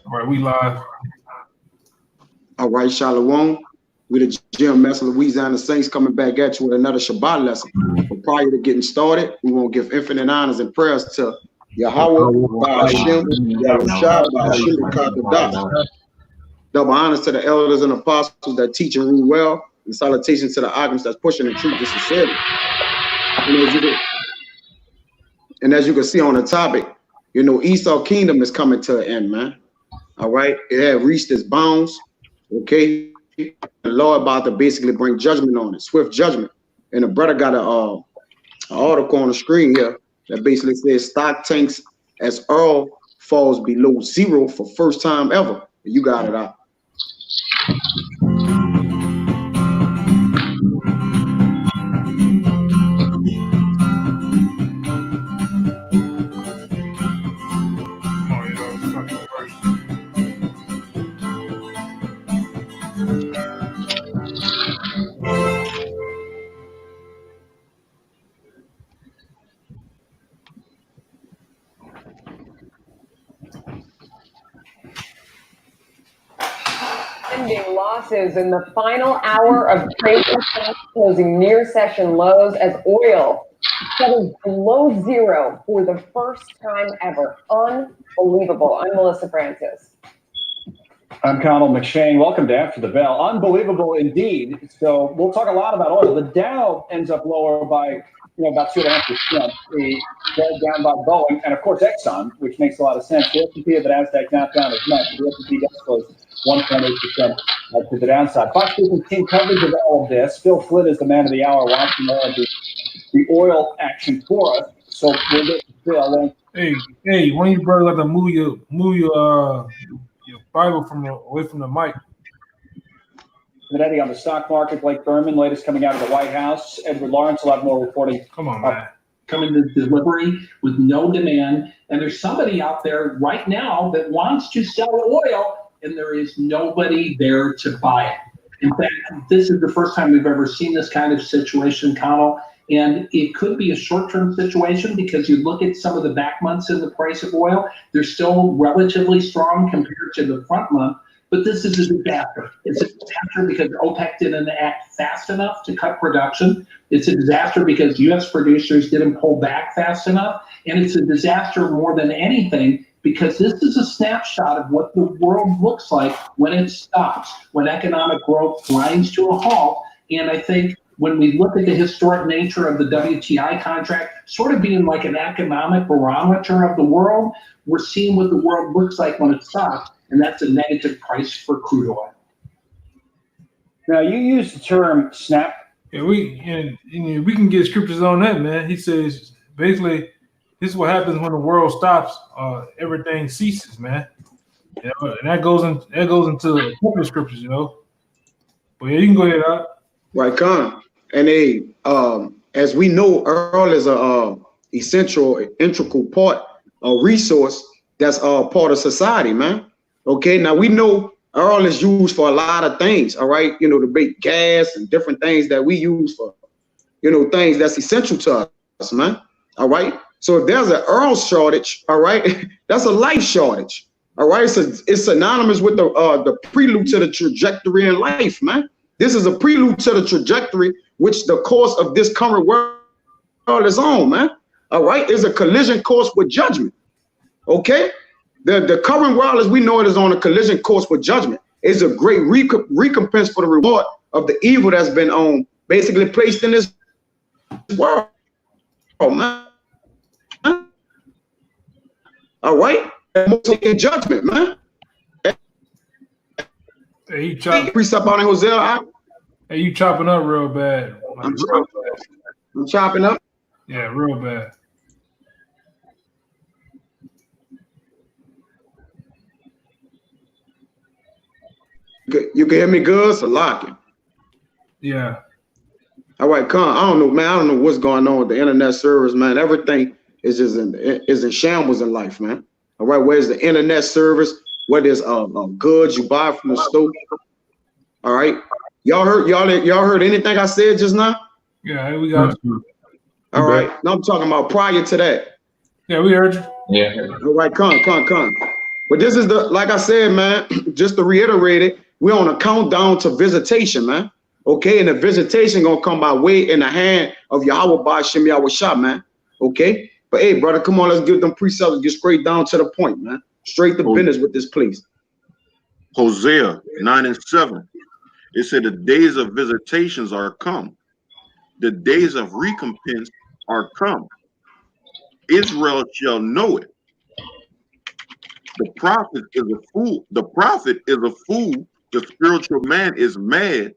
All right, we live. All right, Shalawam. We the GMS Louisiana Saints coming back at you with another Shabbat lesson. But prior to getting started, we want to give infinite honors and prayers to YAHAWAH, bahasham, bahasham. Double honors to the elders and apostles that teach and rule well, and salutations to the arguments that's pushing the truth to sincerity. And as you can see on the topic, you know, Esau kingdom is coming to an end, man. All right, it had reached its bounds. Okay, the Lord about to basically bring judgment on it, swift judgment. And the brother got an article on the screen here that basically says stock tanks as oil falls below zero for first time ever. You got it out. Losses in the final hour of trading, closing near session lows as oil settled below zero for the first time ever. Unbelievable. I'm Melissa Francis. I'm Connell McShane. Welcome to After the Bell. Unbelievable indeed. So we'll talk a lot about oil. The Dow ends up lower by about 2.5%. The Fed down by Boeing, and of course Exxon, which makes a lot of sense. The S&P and the Nasdaq not down as much. The S&P does close 1.8% to the downside. Fox Business team coverage of all of this. Phil Flynn is the man of the hour, watching all of the oil action for us. So we'll get to Phil. Hey, one of you brothers have to move your Bible away from the mic. Eddie on the stock market, Blake Berman, latest coming out of the White House. Edward Lawrence will have more reporting. Come on, man. Coming to delivery with no demand. And there's somebody out there right now that wants to sell oil, and there is nobody there to buy it. In fact, this is the first time we've ever seen this kind of situation, Connell. And it could be a short-term situation because you look at some of the back months in the price of oil, they're still relatively strong compared to the front month. But this is a disaster. It's a disaster because OPEC didn't act fast enough to cut production. It's a disaster because U.S. producers didn't pull back fast enough. And it's a disaster more than anything because this is a snapshot of what the world looks like when it stops, when economic growth grinds to a halt. And I think when we look at the historic nature of the WTI contract, sort of being like an economic barometer of the world, we're seeing what the world looks like when it stops. And that's a negative price for crude oil. Now, you use the term snap. Yeah, we can get scriptures on that, man. He says basically this is what happens when the world stops. Everything ceases, man. And that goes into a couple of scriptures, But yeah, you can go ahead out. Right, Con. And as we know, oil is a essential, integral part, a resource that's part of society, man. Okay, now we know oil is used for a lot of things, all right? To make gas and different things that we use for, things that's essential to us, man, all right? So if there's an oil shortage, all right, that's a life shortage, all right? So it's synonymous with the prelude to the trajectory in life, man. This is a prelude to the trajectory which the course of this current world is on, man, all right? It's a collision course with judgment, okay? The current world as we know it is on a collision course with judgment. It's a great recompense for the reward of the evil that's been basically placed in this world. Oh, man. All right? Taking judgment, man. Hey, you chopping up real bad. I'm chopping up? Yeah, real bad. You can hear me good? So lock it. Yeah. All right, Con. I don't know, man. I don't know what's going on with the internet servers, man. Everything is just in shambles in life, man. All right, where's the internet service? Where there's goods you buy from the store. All right. Y'all heard anything I said just now? Yeah, we got you. All right. Now I'm talking about prior to that. Yeah, we heard you. Yeah. All right, Con. But this is like I said, man, just to reiterate it, we're on a countdown to visitation, man. Okay, and the visitation gonna come by way in the hand of Yahawah bahasham YAHAWASHI, man. Okay, but hey, brother, come on, let's give them precepts and get straight down to the point, man. Straight to business with this place. Hosea 9:7. It said the days of visitations are come. The days of recompense are come. Israel shall know it. The prophet is a fool. The prophet is a fool. The spiritual man is mad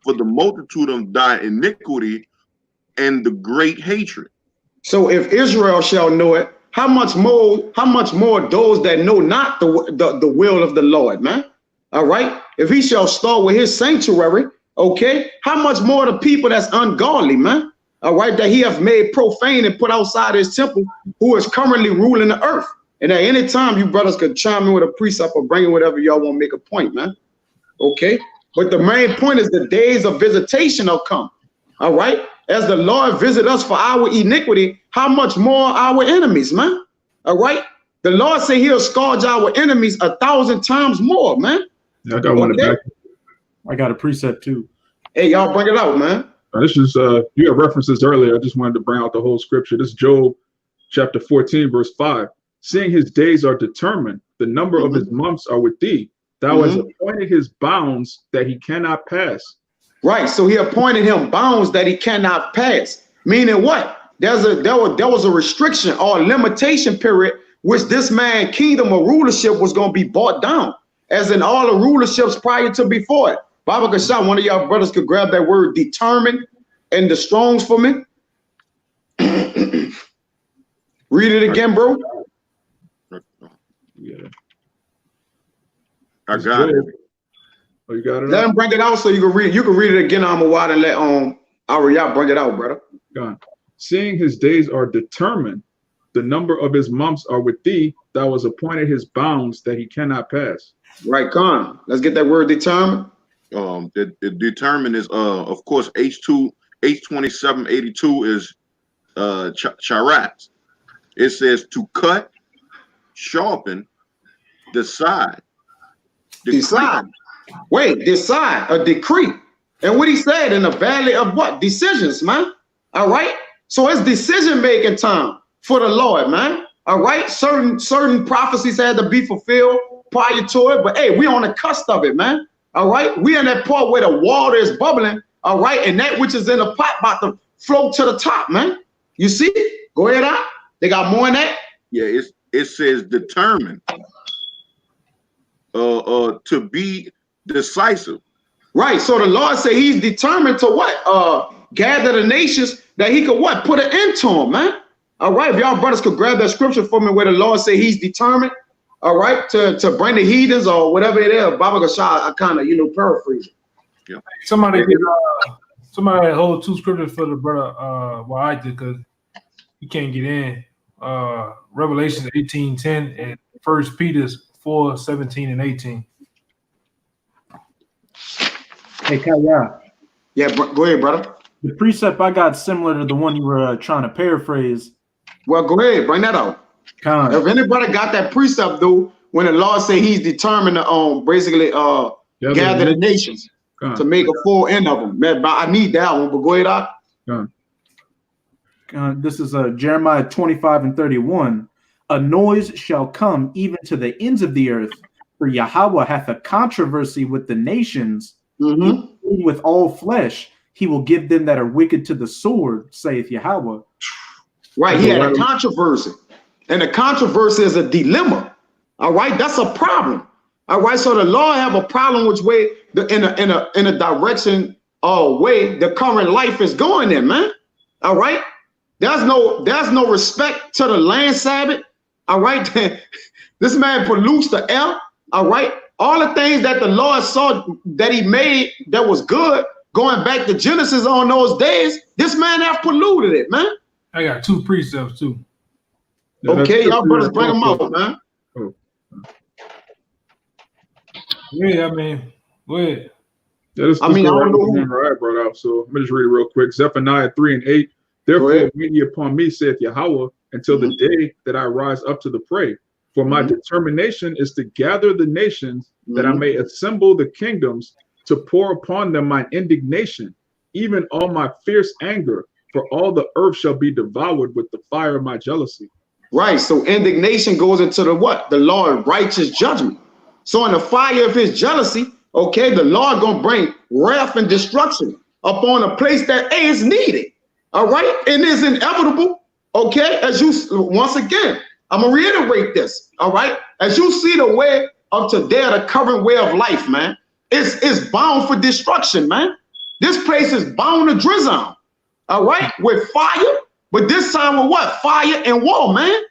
for the multitude of thy iniquity and the great hatred. So if Israel shall know it, how much more those that know not the will of the Lord, man? All right. If he shall start with his sanctuary, okay, how much more the people that's ungodly, man? All right, that he have made profane and put outside his temple, who is currently ruling the earth. And at any time, you brothers could chime in with a precept or bring in whatever y'all want to make a point, man. Okay. But the main point is the days of visitation will come. All right. As the Lord visit us for our iniquity, how much more our enemies, man? All right. The Lord say he'll scourge our enemies 1,000 times more, man. I got one back. I got a precept too. Hey, y'all bring it out, man. This is you have references earlier. I just wanted to bring out the whole scripture. This is Job chapter 14, verse 5. Seeing his days are determined, the number of his months are with thee. Thou hast appointed his bounds that he cannot pass. Right. So he appointed him bounds that he cannot pass. Meaning what? There was a restriction or limitation period which this man kingdom or rulership was going to be brought down, as in all the rulerships prior to before it. Baba Kashan, one of y'all brothers could grab that word determined in the Strongs for me. Read it again, bro. Yeah. I got it. Oh, you got it. Let him bring it out so you can read. You can read it again, Amawad, and let Ariyah bring it out, brother. Gone. Seeing his days are determined, the number of his months are with thee. Thou hast appointed his bounds that he cannot pass. Right, Khan. Let's get that word determined. The determined is of course H2782 is charat. It says to cut, sharpen, decide. Decide. Wait, decide, a decree. And what he said in the valley of what? Decisions, man. All right. So it's decision-making time for the Lord, man. All right. Certain prophecies had to be fulfilled prior to it, but hey, we on the cusp of it, man. All right. We in that part where the water is bubbling. All right. And that which is in the pot about to float to the top, man. You see? Go ahead out. They got more in that? Yeah, it says determined. To be decisive. Right. So the Lord said he's determined to what? Gather the nations that he could what? Put an end to them, man. All right. If y'all brothers could grab that scripture for me where the Lord said he's determined, all right, to bring the heathens or whatever it is. Baba Gashad, I kind of, paraphrase it. Yeah. Somebody hold two scriptures for the brother while I did, because he can't get in. Revelation 18:10 and 1 Peter 4:17 and 18. Hey, Kaya. Yeah, go ahead, brother. The precept I got similar to the one you were trying to paraphrase. Well, go ahead, bring that out. If anybody got that precept, though, when the Lord say he's determined to basically gather the nations to make a full end of them. Man, I need that one, but go ahead out. This is Jeremiah 25:31. A noise shall come even to the ends of the earth, for Yahawah hath a controversy with the nations, with all flesh. He will give them that are wicked to the sword, saith Yahawah. Right, he had a controversy. And the controversy is a dilemma. All right, that's a problem. All right, so the Lord have a problem which way in a direction way the current life is going in, man. All right. There's no respect to the land Sabbath. All right. This man pollutes the air. All right. All the things that the Lord saw that he made that was good, going back to Genesis on those days, this man have polluted it, man. I got two precepts too. Yeah, okay, y'all brothers bring them out, man. Yeah, I mean, go ahead. Yeah, I don't know who I brought out, so let me just read it real quick. Zephaniah 3:8. Therefore, wait ye upon me, saith Yahawah, until the day that I rise up to the prey. For my determination is to gather the nations, that I may assemble the kingdoms, to pour upon them my indignation, even all my fierce anger, for all the earth shall be devoured with the fire of my jealousy. Right. So indignation goes into the what? The Lord's righteous judgment. So in the fire of his jealousy, okay, the Lord gonna bring wrath and destruction upon a place that is needed. All right, and is inevitable. Okay, as you once again, I'm gonna reiterate this. All right, as you see the way of today, the current way of life, man, it's bound for destruction, man. This place is bound to drizzle. All right, with fire, but this time with what? Fire and war, man.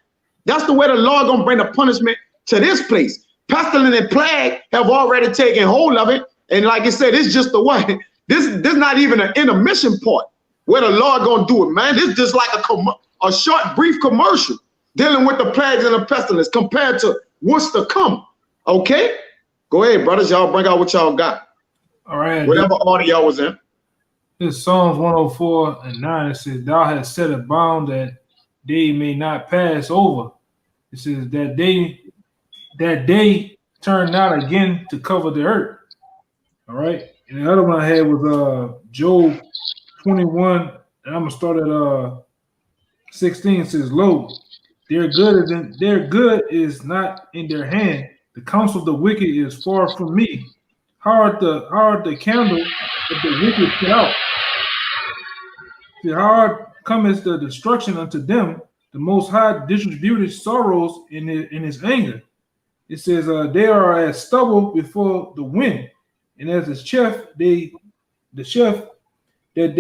That's the way the Lord gonna bring the punishment to this place. Pestilence and plague have already taken hold of it, and like I said, it's just the way. This not even an intermission part where the Lord gonna do it, man. This just like a short, brief commercial dealing with the plagues and the pestilence compared to what's to come. Okay, go ahead, brothers. Y'all bring out what y'all got. All right. Whatever order y'all was in. This Psalms 104:9. It says, "Thou hast set a bound that they may not pass over." It says that they turn not again to cover the earth. All right. And the other one I had was Job 21, and I'm gonna start at 16. It says, "Lo, their good is not in their hand. The counsel of the wicked is far from me. How art the candle of the wicked put out? See, how cometh the destruction unto them? The Most High distributed sorrows in his anger." It says, "They are as stubble before the wind, and as the chaff that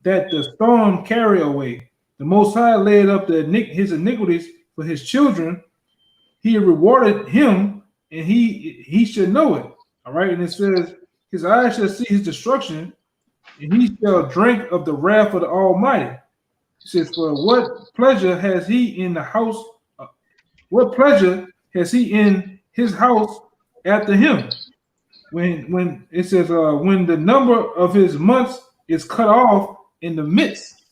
the storm carry away. The Most High laid up his iniquities for his children. He rewarded him, and he should know it." All right, and it says, "His eyes shall see his destruction, and he shall drink of the wrath of the Almighty." It says, "For what pleasure has he in the house? What pleasure has he in his house after him?" When it says, "When the number of his months is cut off in the midst."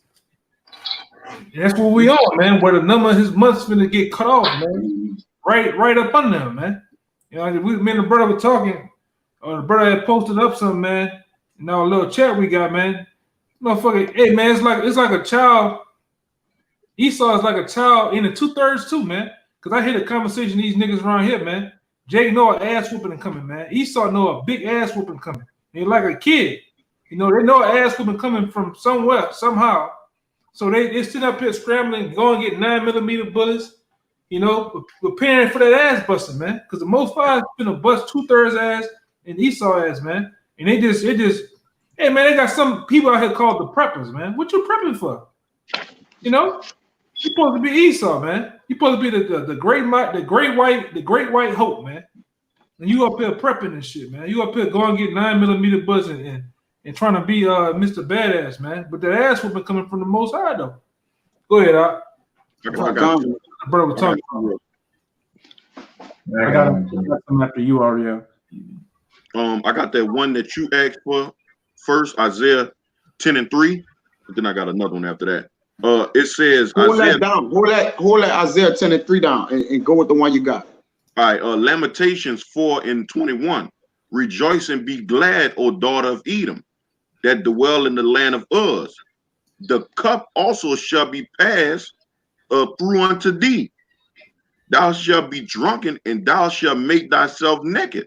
And that's what we are, man. Where the number of his months gonna get cut off, man. Right up under him, man. You know, me and the brother were talking. The brother had posted up something, man. In our little chat we got, man. Motherfucker, hey man, it's like a child. Esau is like a child in the 2/3 too, man. Cause I hear the conversation these niggas around here, man. Jake know an ass whooping coming, man. Esau know a big ass whooping coming. They like a kid. You know, they know an ass whooping coming from somewhere, somehow. So they sit up here scrambling, go and get 9mm bullets, you know, preparing for that ass busting, man. Because the Most High is gonna bust 2/3 ass and Esau ass, man. And it just, hey man, they got some people out here called the preppers, man. What you prepping for? You know, you supposed to be Esau, man. You supposed to be the great white hope, man. And you up here prepping and shit, man. You up here going get 9mm bullets and trying to be Mr. Badass, man. But that ass will be coming from the Most High, though. Go ahead, Doc. I got you. Brother, we're talking about. I got some after you, Ariel. I got that one that you asked for first, Isaiah 10:3. But then I got another one after that. It says hold Isaiah, that down. Hold that Isaiah 10:3 down and go with the one you got. All right, Lamentations 4:21. "Rejoice and be glad, O daughter of Edom, that dwell in the land of Uz. The cup also shall be passed through unto thee. Thou shalt be drunken, and thou shalt make thyself naked.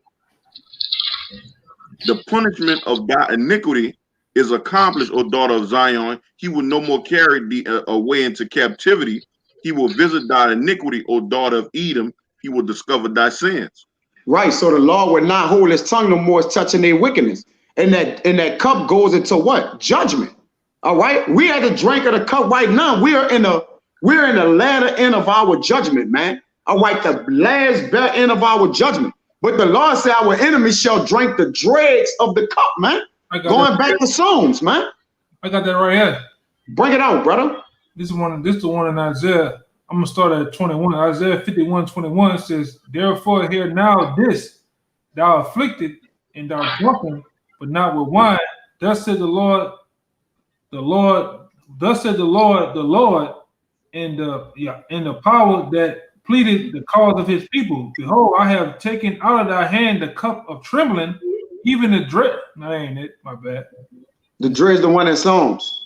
The punishment of thy iniquity is accomplished, O daughter of Zion. He will no more carry thee away into captivity. He will visit thy iniquity, O daughter of Edom. He will discover thy sins." Right. So the Lord will not hold his tongue no more, touching their wickedness. And that cup goes into what? Judgment. All right. We at the drink of the cup right now. We're in the latter end of our judgment, man. All right, the last bare end of our judgment. But the Lord said our enemies shall drink the dregs of the cup, man. Going back to Psalms, man. I got that right here. Bring it out, brother. This is the one in Isaiah. I'm gonna start at 21. Isaiah 51:21 says, "Therefore hear now this, thou afflicted and thou drunken, but not with wine. Thus said the Lord, thus said the Lord, and the power that pleaded the cause of his people. Behold, I have taken out of thy hand the cup of trembling, even the dread. No, that ain't it. My bad. The dread is the one in Psalms.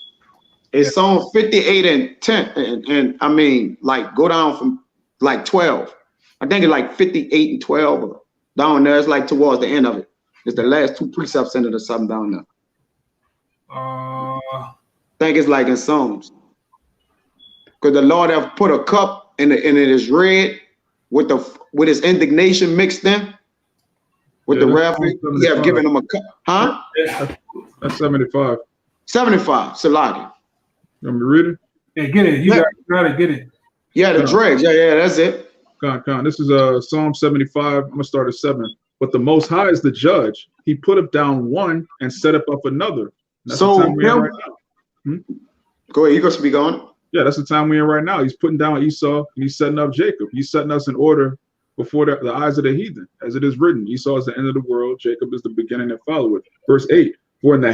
It's Psalm 58 and 10. And I mean, like, go down from like 12. I think it's like 58 and 12 or down there. It's like towards the end of it. It's the last two precepts into the something down there. I think it's like in Psalms. Because the Lord have put a cup and it is red with his indignation mixed in with the wrath. He have given him a cup. Huh? That's 75. 75. Salaki. You want me to read it? Yeah, get it. You got to get it. Yeah, the dregs. Yeah, that's it. Con. This is Psalm 75. I'm gonna start at 7. But the Most High is the judge. He put up down one and set up another. That's so the time we're in right now. Go ahead. You gonna speak on it? Yeah, that's the time we're in right now. He's putting down Esau and he's setting up Jacob. He's setting us in order before the eyes of the heathen, as it is written. Esau is the end of the world. Jacob is the beginning and followeth. Verse 8. For in the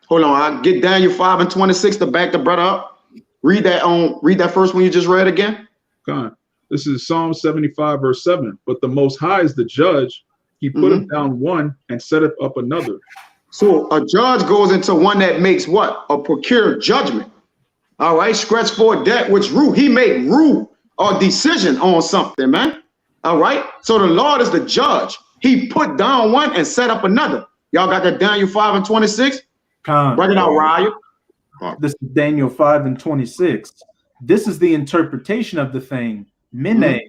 Hold on. I get Daniel 5 and 26 to back the brother up. Read that first one you just read again. Con. This is Psalm 75, verse 7. But the Most High is the judge. He put him down one and set up another. So a judge goes into one that makes what? A procured judgment. All right. Scratch for that which rule. He made rule or decision on something, man. All right. So the Lord is the judge. He put down one and set up another. Y'all got that Daniel 5 and 26? Bring it out, Ryan. This is Daniel 5 and 26. This is the interpretation of the thing. Mene,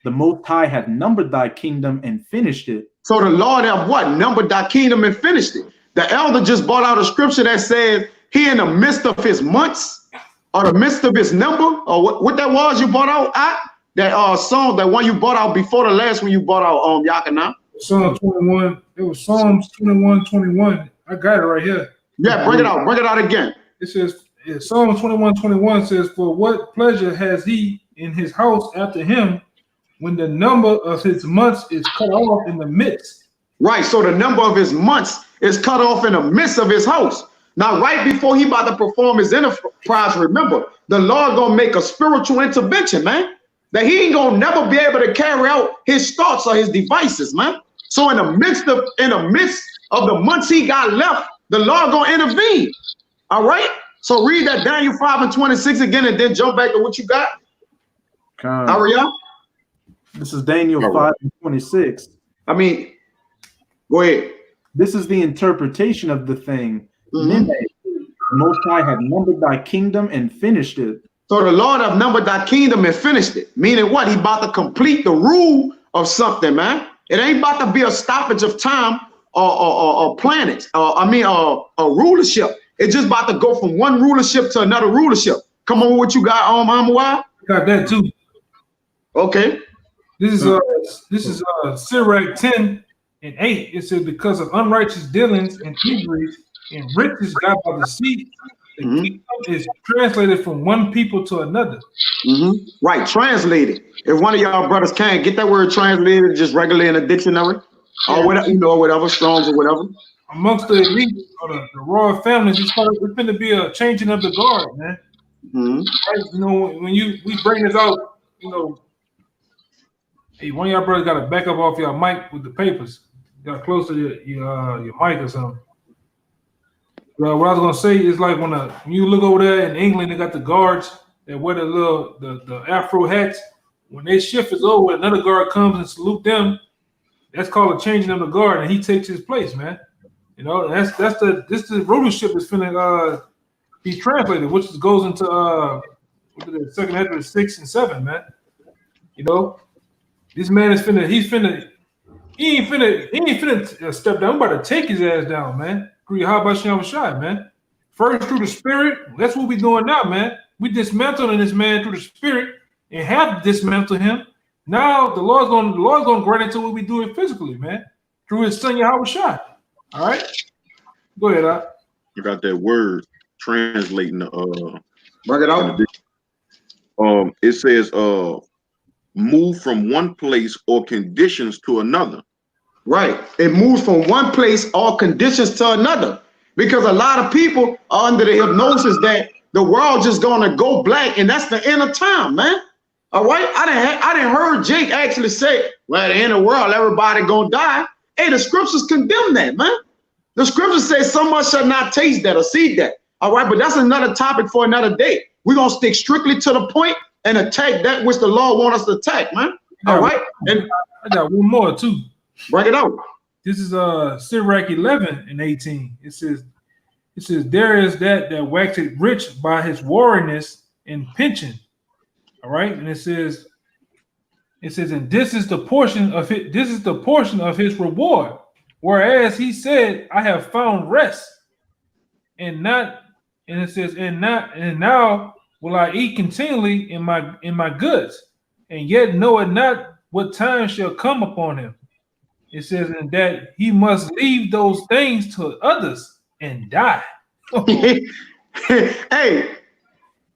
the Most High hath numbered thy kingdom and finished it. So the Lord have what? Numbered thy kingdom and finished it. The elder just brought out a scripture that says he in the midst of his months or the midst of his number or what that was you brought out. That song, that one you brought out before the last one you brought out, Yakana. Psalm 21. It was Psalms 21:21. I got it right here. Yeah, bring it out. Bring it out again. It says, Psalm 21:21 says, for what pleasure has he in his house after him when the number of his months is cut off in the midst? Right. So the number of his months is cut off in the midst of his house. Now, right before he about to perform his enterprise, remember, the Lord gonna make a spiritual intervention, man. That he ain't gonna never be able to carry out his thoughts or his devices, man. So in the midst of the months he got left, the Lord gonna intervene. All right. So read that Daniel 5 and 26 again, and then jump back to what you got. Ariel? This is Daniel 5 and 26. I mean, go ahead. This is the interpretation of the thing. Mene, the Most High hath numbered thy kingdom and finished it. So the Lord have numbered thy kingdom and finished it. Meaning what? He about to complete the rule of something, man. It ain't about to be a stoppage of time or planets. A rulership. It's just about to go from one rulership to another rulership. Come on, what you got, YAHAWAH? Got that too. Okay. This is Sirach 10 and 8. It says, because of unrighteous dealings and injuries and riches got by the seat, the kingdom is translated from one people to another. Right, translated. If one of y'all brothers can't get that word translated, just regularly in a dictionary or whatever, whatever, Strong's or whatever. Amongst the elite or the royal families, it's going to be a changing of the guard, man. Right? You know, when we bring this out, you know, hey, one of y'all brothers got to back up off your mic with the papers. You got close to your mic or something. Well, what I was gonna say is like when you look over there in England, they got the guards that wear the Afro hats. When their shift is over, another guard comes and salute them. That's called a changing of the guard, and he takes his place, man. You know, the rulership is finna be translated, which goes into the second Ezra 6 and 7, man. You know, this man is finna. He ain't finna step down. I'm about to take his ass down, man. YAHAWASHI, man. First through the spirit. That's what we doing now, man. We dismantling this man through the spirit and have dismantled him. Now the Lord's gonna grant it to what we do it physically, man. Through his son YAHAWASHI. All right. Go ahead, Doc. You got that word translating bring it out. It says move from one place or conditions to another. Right. It moves from one place or conditions to another. Because a lot of people are under the hypnosis that the world just gonna go black, and that's the end of time, man. All right, I didn't heard Jake actually say, well, at the end of the world, everybody gonna die. Hey, the scriptures condemn that, man. The scriptures say someone shall not taste that or see that. All right, but that's another topic for another day. We're gonna stick strictly to the point and attack that which the Lord wants us to attack, man. All right, and I got one more too. Bring it out. This is Sirach 11 and 18. It says, there is that waxeth rich by his wariness and pension. All right, and it says, and this is the portion of it. This is the portion of his reward. Whereas he said, I have found rest, and it says, and now will I eat continually in my goods, and yet know it not what time shall come upon him. It says, and that he must leave those things to others and die. Hey,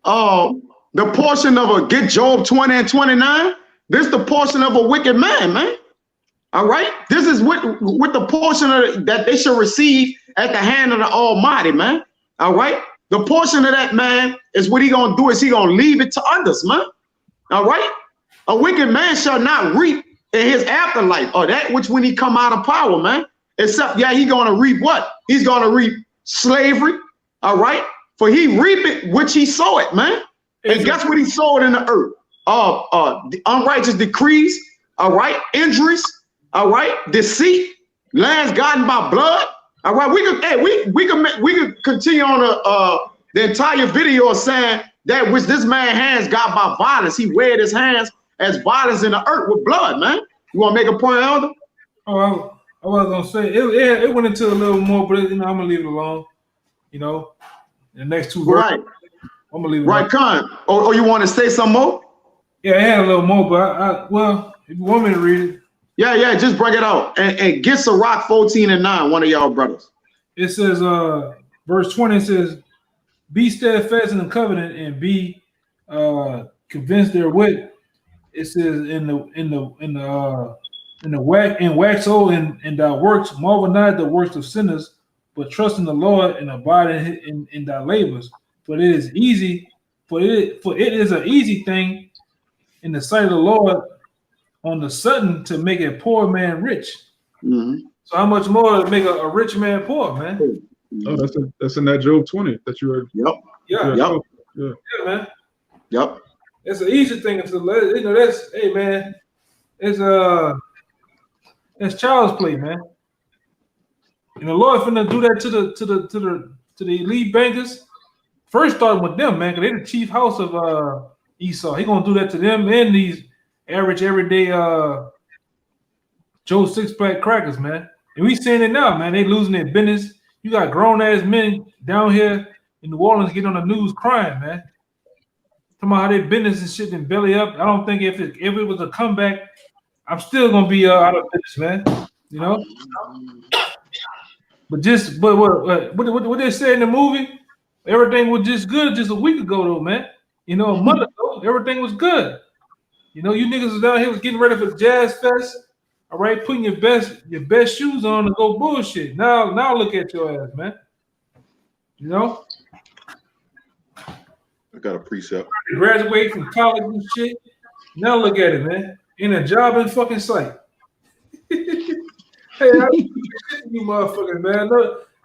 the portion of a get Job 20 and 29, this is the portion of a wicked man, man. All right, this is with the portion of that they shall receive at the hand of the Almighty, man. All right, the portion of that man is what he gonna do is he gonna leave it to others, man. All right, a wicked man shall not reap in his afterlife or that which when he come out of power, man. Except, yeah, he gonna reap what? He's gonna reap slavery. All right, for he reap it which he sow it, man. And guess what he sowed in the earth? The unrighteous decrees. All right, injuries. All right, deceit, lands gotten by blood. All right, we could continue on the entire video of saying that which this man hands got by violence. He weared his hands as violence in the earth with blood, man. You want to make a point, Elder? Oh, I was gonna say it went into a little more, but I'm gonna leave it alone. The next two verses. Right. I'm gonna leave it. Right, Con. Or you want to say some more? Yeah, I had a little more, but well, if you want me to read it. Yeah, just bring it out. And get Sirach 14 and 9, one of y'all brothers. It says, verse 20 says, be steadfast in the covenant and be convinced therewith. It says wax old in thy works, marvel not at the works of sinners, but trust in the Lord and abide in thy labors. For it is easy, for it is an easy thing in the sight of the Lord on the sudden to make a poor man rich. Mm-hmm. So how much more to make a rich man poor, man? Oh, that's in that Job 20 that you heard. Yep. Yeah, man. Yep. It's an easy thing to that's hey man, it's child's play, man. And the Lord finna do that to the elite bankers. First starting with them, man, because they're the chief house of Esau. He gonna do that to them and these average everyday Joe six-pack crackers, man. And we seeing it now, man. They losing their business. You got grown-ass men down here in New Orleans getting on the news crying, man. Talking about how their business and shit and belly up. I don't think if it was a comeback, I'm still gonna be out of business, man. But what they say in the movie, everything was just good just a week ago, though, man. A month ago, everything was good. You niggas was down here was getting ready for the Jazz Fest. All right, putting your best shoes on to go bullshit. Now look at your ass, man. I got a precept. Graduate from college and shit. Now look at it, man. In a job in fucking sight. Hey, you motherfuckers, man.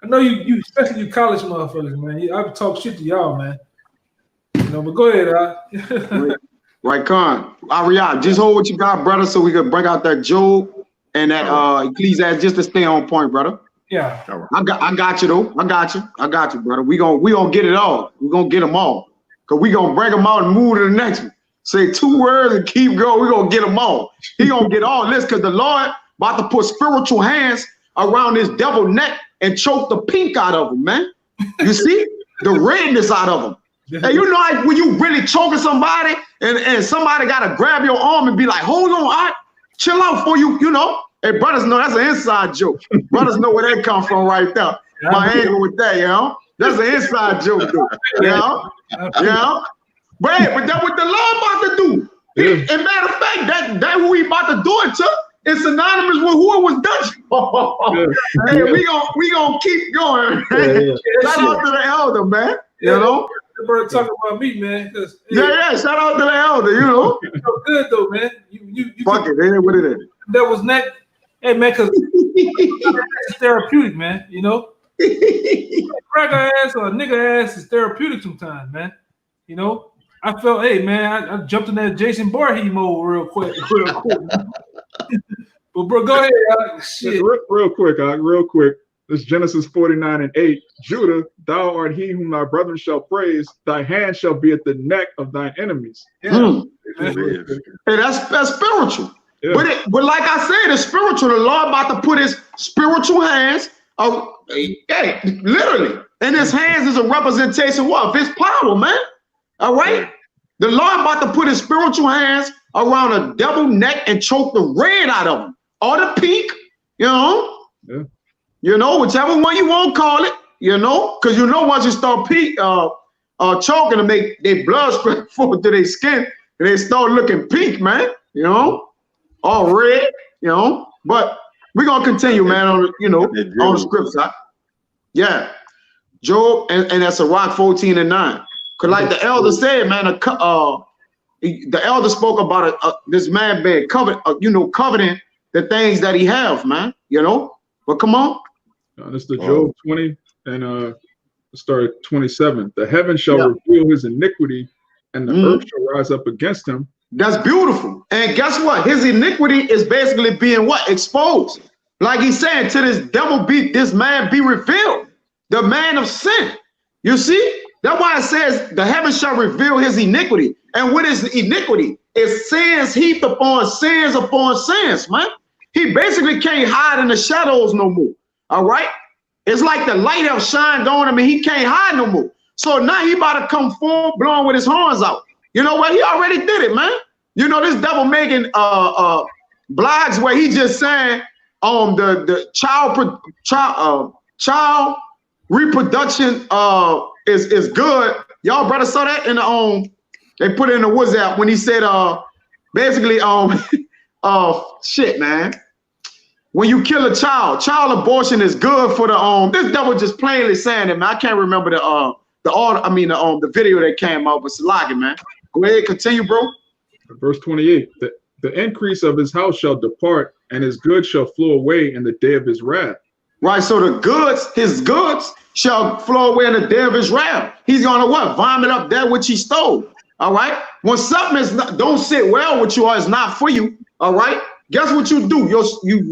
I know you, especially you college motherfuckers, man. I talk shit to y'all, man. But go ahead, Right, Con. Ariad, just hold what you got, brother, so we can bring out that Job and that Ecclesiastes just to stay on point, brother. Yeah. I got you though. I got you, brother. We gonna get it all. We gonna get them all. Cause we gonna bring them out and move to the next one. Say 2 words and keep going. We gonna get them all. He gonna get all this because the Lord about to put spiritual hands around his devil neck and choke the pink out of him, man. You see? The redness out of him. And like when you really choking somebody and somebody gotta grab your arm and be like, hold on, chill out for you, Hey, brothers know that's an inside joke. Brothers know where that come from right there. My angle with that, That's an inside joke, dude. But that's what the Lord about to do. And matter of fact, that who he about to do it to is synonymous with who it was done. Hey, we gonna keep going. Shout out to the elder, man. Brother talking about me, man. Hey, yeah. Shout out to the elder. You know. So good though, man. You Fuck it. It is what it is. That was not. Hey, man, because it's therapeutic, man. You know. Cracker ass or a nigga ass is therapeutic sometimes, man. You know, I felt, hey, man, I jumped in that Jason Voorhees mode real quick. But bro, go ahead. Shit. Real quick. This Genesis 49:8. Judah, thou art he whom thy brethren shall praise. Thy hand shall be at the neck of thine enemies. Yeah. Hey, that's spiritual. Yeah. But like I said, it's spiritual. The Lord about to put his spiritual hands, hey, literally, and his hands is a representation of his power, man. All right? The Lord about to put his spiritual hands around a devil neck and choke the red out of him. Or the pink, you know? Yeah. You know, whichever one you want to call it, you know? Because you know once you start choking to make their blood spread forward to their skin, and they start looking pink, man, you know? All red, you know? But we're going to continue, man, on, you know, on the script side. Yeah. Job, and that's a rock 14:9. Because like the elder said, man, the elder spoke about this man being coveting the things that he have, man, you know? But come on. This is the Job 20 and start at 27. The heavens shall reveal his iniquity, and the earth shall rise up against him. That's beautiful. And guess what? His iniquity is basically being what? Exposed. Like he's saying, to this man be revealed. The man of sin. You see? That's why it says the heavens shall reveal his iniquity. And what is iniquity? It's sins heaped upon sins, man. He basically can't hide in the shadows no more. All right? It's like the light have shined on him and he can't hide no more. So now he about to come full blown with his horns out. You know what? He already did it, man. You know, this devil making blogs where he just saying the child reproduction is good. Y'all brother saw that in the they put it in the WhatsApp when he said basically shit, man. When you kill a child abortion is good for the this devil just plainly saying it, man. I can't remember the video that came out, but Salaki, man. Go ahead, continue, bro. Verse 28. The increase of his house shall depart, and his goods shall flow away in the day of his wrath. Right, so his goods shall flow away in the day of his wrath. He's gonna what? Vomit up that which he stole. All right. When something don't sit well with you or is not for you, all right. Guess what you do?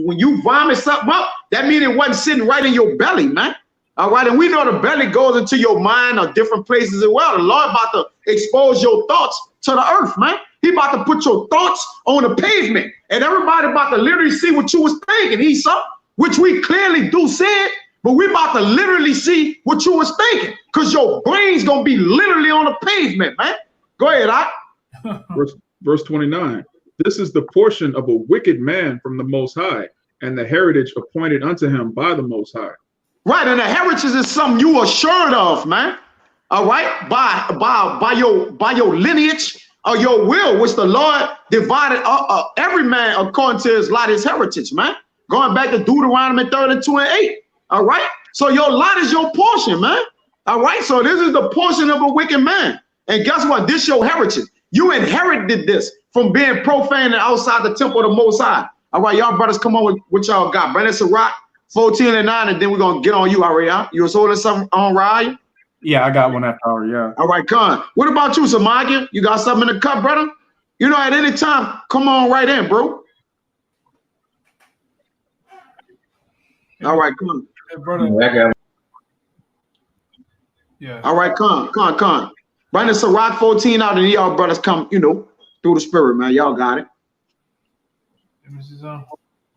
When you vomit something up, that means it wasn't sitting right in your belly, man. All right, and we know the belly goes into your mind or different places as well. The Lord about to expose your thoughts to the earth, man. He about to put your thoughts on the pavement, and everybody about to literally see what you was thinking, Esau, which we clearly do see it, but we about to literally see what you was thinking, because your brain's gonna be literally on the pavement, man. Go ahead, Verse 29. This is the portion of a wicked man from the Most High, and the heritage appointed unto him by the Most High. Right, and the heritage is something you are assured of, man. All right, by your lineage or your will, which the Lord divided every man according to his lot, his heritage, man. Going back to Deuteronomy 32:8. All right, so your lot is your portion, man. All right, so this is the portion of a wicked man, and guess what? This your heritage. You inherited this from being profane and outside the temple of the Most High. All right, y'all brothers, come on with what y'all got. Brandon Sirach, 14:9, and then we're gonna get on you, Ariel. You was holding something on, Ryan? Yeah, I got one after hour, yeah. All right, Khan. What about you, Samagia? You got something in the cup, brother? You know, at any time, come on right in, bro. All right, come on. Hey, brother. Yeah. All right, Khan. Brandon Sirach 14 out, and y'all brothers come, you know, through the spirit, man. Y'all got it.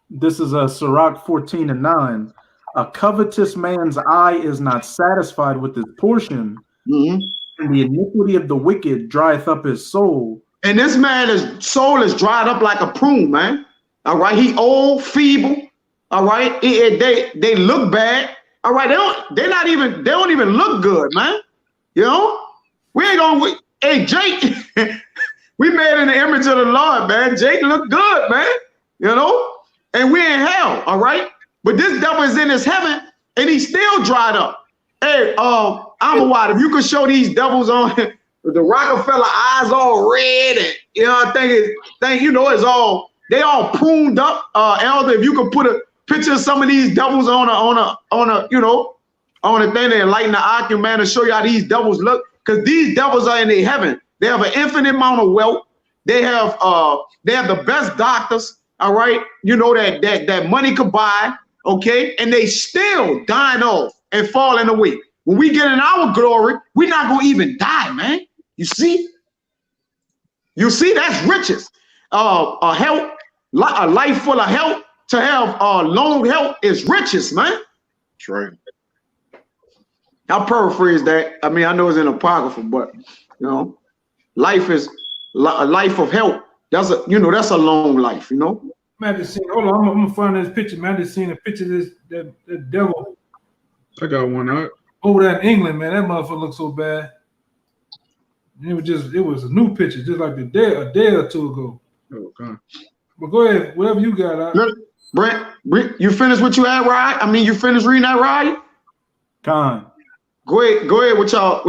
This is a Sirach 14:9. A covetous man's eye is not satisfied with his portion, and the iniquity of the wicked drieth up his soul. And this man's soul is dried up like a prune, man. All right, he old, feeble. All right, they look bad. All right, they don't even look good, man. You know, hey Jake, we made in the image of the Lord, man. Jake look good, man. You know, and we in hell, all right. But this devil is in his heaven, and he's still dried up. Hey, I'm a wild. If you could show these devils on the Rockefeller eyes all red, and you know, I think you know it's all they all pruned up. Elder, if you could put a picture of some of these devils on a you know, on a thing to enlighten the ocular man to show you how these devils look, because these devils are in their heaven. They have an infinite amount of wealth. They have the best doctors. All right, you know that money could buy. Okay, and they still dying off and falling away. When we get in our glory, we're not gonna even die, man. You see, that's riches. A life full of health, to have long health is riches, man. That's right. I'll paraphrase that. I mean, I know it's in apocrypha, but you know, life is a life of health. That's a long life, you know. Man, I just seen, hold on, I'm gonna find this picture, man. I just seen a picture of that devil. I got one out. Over there in England, man. That motherfucker looked so bad. It was a new picture, just like a day or two ago. Oh, God. But go ahead, whatever you got. Brent, you finished what you had, right? I mean, you finished reading that, right? Con. Go ahead. What y'all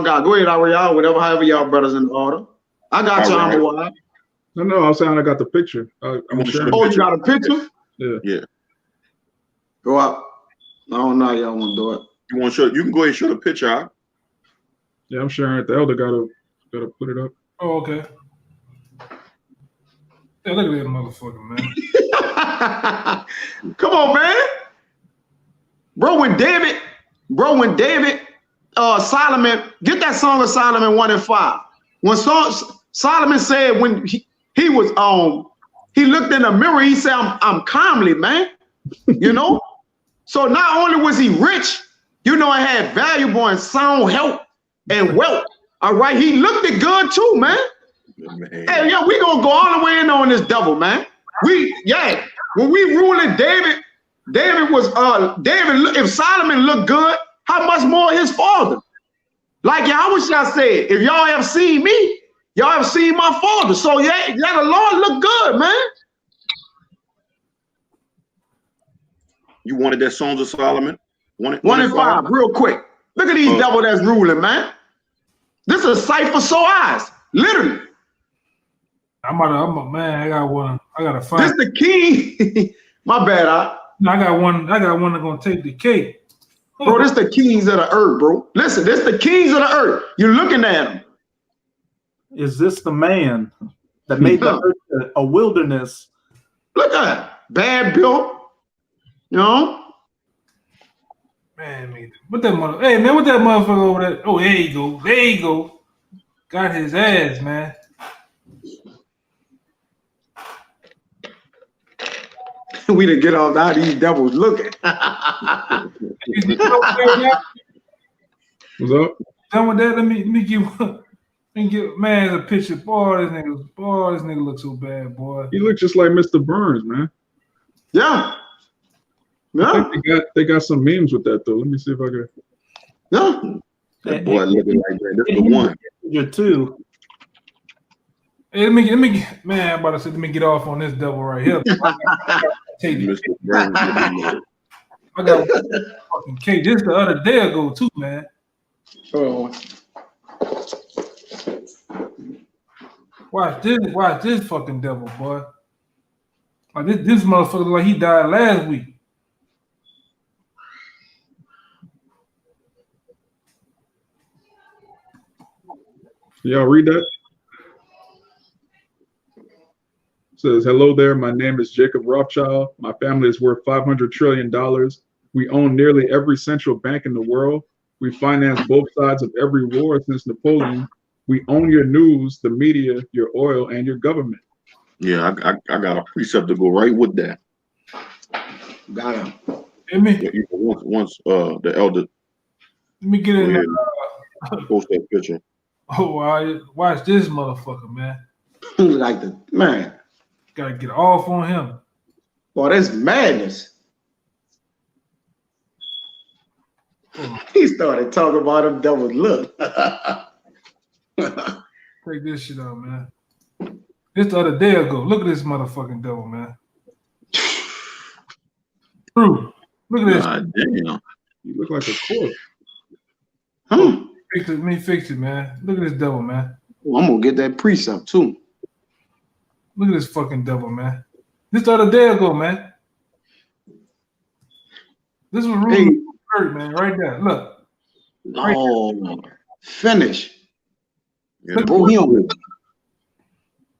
got? Go ahead, y'all. Whatever, however y'all brothers in order. I got y'all. Right. No, I was saying I got the picture. I'm sure. Oh, you got a picture? Yeah. Go up. I don't know how y'all want to do it. You want to show? You can go ahead and show the picture out. Yeah, I'm sharing it. The elder gotta put it up. Oh, okay. Yeah, look at that motherfucker, man. Come on, man. Bro, when David, Solomon, get that song of Solomon 1 and 5. When Solomon said when he was he looked in the mirror, he said, I'm calmly, man. You know? So not only was he rich, you know, I had valuable and sound health and wealth. All right, he looked it good too, man. Hey, yeah, we gonna go all the way in on this devil, man. When we ruling David was if Solomon looked good, how much more his father? Like YAHAWASHI said, if y'all have seen me, y'all have seen my father. So yeah, the Lord look good, man. You wanted that Songs of Solomon? 1 and 5, real quick. Look at these devil that's ruling, man. This is a sight for sore eyes, literally. I'm a man. I got one. I gotta find. This the king. My bad. I got one that's gonna take the cake. Bro, this the kings of the earth, bro. Listen, this the kings of the earth. You're looking at them. Is this the man that made the earth a wilderness? Look at that. Bad built. You know? Man, what that motherfucker over there? Oh, there you go. Got his ass, man. We didn't get all out these devils looking. What's up? Done with that? Let me give man a picture. Boy, this nigga looks so bad, boy. He looks just like Mr. Burns, man. Yeah. I think they got some memes with that though. Let me see if I can. Yeah. That boy looking like that. That's the one. You're two. Hey, let me man, I'm about to say, let me get off on this devil right here. Take Mr. Burns. I got fucking cake. This the other day ago too, man. Oh. Watch this fucking devil, boy. Like this motherfucker like he died last week. Y'all read that? It says, hello there. My name is Jacob Rothschild. My family is worth $500 trillion. We own nearly every central bank in the world. We finance both sides of every war since Napoleon. We own your news, the media, your oil, and your government. Yeah, I got a precept to go right with that. Got him. Once the elder. Let me get in there. Post that picture. Oh, watch this motherfucker, man. Like the man. Gotta get off on him. Boy, that's madness. He started talking about them devils. Look. Take this shit out, man. This the other day ago. Look at this motherfucking devil, man. True. Look at this. God damn. You look like a corpse. Fix it, let me fix it, man. Look at this devil, man. Oh, I'm gonna get that precept too. Look at this fucking devil, man. This the other day ago, man. This was room man, right there. Look. Right there. Finish. Yeah, bro, he on.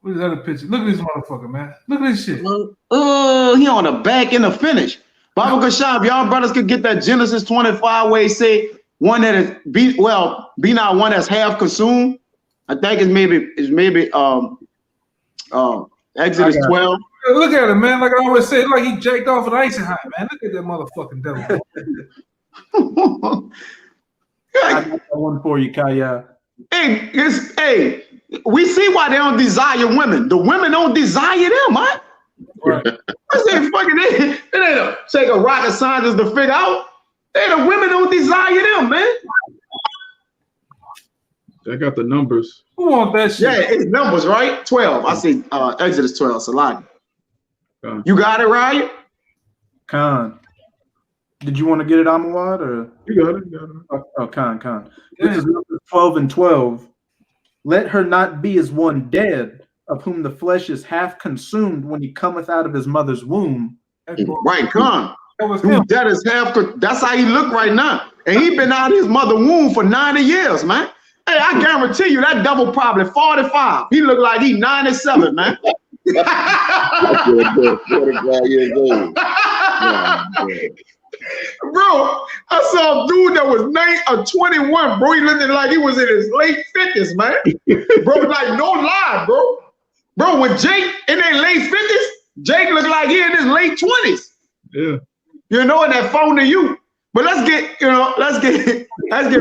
Where's the other picture? Look at this motherfucker, man. Look at this shit. He on the back in the finish. Baba Kashab, y'all brothers could get that Genesis 25 where he say one that is be not one that's half consumed. I think it's maybe Exodus 12. Look at him, man. Like I always say, like he jacked off an icy hot, man. Look at that motherfucking devil. I got one for you, Kaya. Hey, we see why they don't desire women. The women don't desire them, man. Right. I say fucking it ain't take a rocket scientist to figure out. The women don't desire them, man. I got the numbers. Who want that shit? Yeah, it's numbers, right? 12. I see Exodus 12, Salaki. You got it, right? Khan. Did you want to get it, Amawad, or you got it? Oh, Khan. This is numbers 12 and 12. Let her not be as one dead, of whom the flesh is half consumed when he cometh out of his mother's womb. Right, Khan. That is half. That's how he look right now, and he been out of his mother womb for 90 years, man. Hey, I guarantee you that devil probably 45. He look like he 97, man. 45 years old. Bro, I saw a dude that was 21, bro. He looked like he was in his late 50s, man. Bro, like no lie, bro. Bro, when Jake in their late 50s, Jake looked like he in his late 20s. Yeah. You know, in that phone to you. But let's get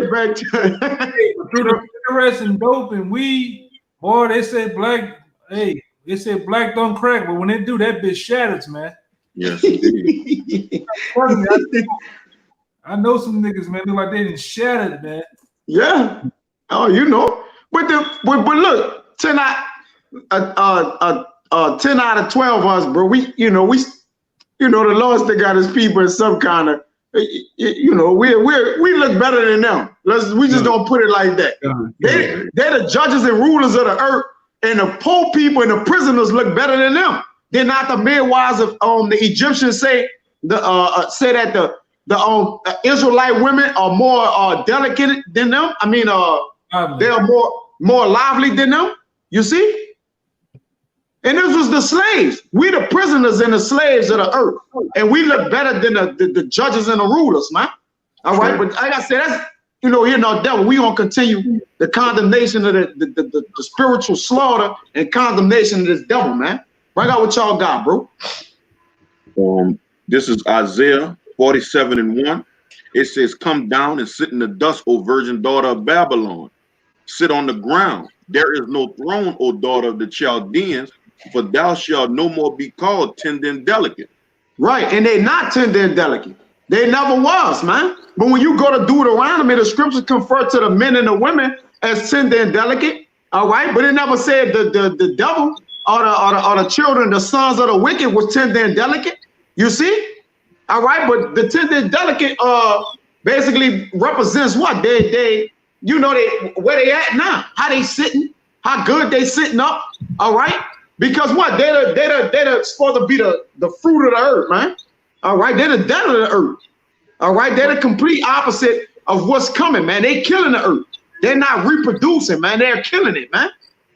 back to through the cigarettes and dope and weed, boy, they say black, they say black don't crack, but when they do, that bitch shatters, man. Yes. I know some niggas, man, look like they didn't shatter it, man. Yeah. Oh, you know. But look, 10 out of 12 of us, bro. We the Lord still got his people in some kind of, we look better than them. We just don't put it like that. They're the judges and rulers of the earth, and the poor people and the prisoners look better than them. They're not the midwives of the Egyptians say that the Israelite women are more delicate than them. I mean, they are more lively than them. You see? And this was the slaves. We the prisoners and the slaves of the earth. And we look better than the judges and the rulers, man. All right, but like I said, that's here no devil. We gonna continue the condemnation of the spiritual slaughter and condemnation of this devil, man. Bring out what y'all got, bro. This is Isaiah 47 and 1. It says, "Come down and sit in the dust, O virgin daughter of Babylon. Sit on the ground. There is no throne, O daughter of the Chaldeans, for thou shalt no more be called tender and delicate." Right, and they're not tender and delicate. They never was, man. But when you go to Deuteronomy, the scriptures confer to the men and the women as tender and delicate. All right, but it never said the devil or the children, the sons of the wicked was tender and delicate. You see? All right, but the tender and delicate basically represents what? They where they at now, how they sitting, how good they sitting up. All right. Because what? They're supposed to be the fruit of the earth, man. All right, they're the dead of the earth. All right, they're the complete opposite of what's coming, man. They killing the earth. They're not reproducing, man. They're killing it, man.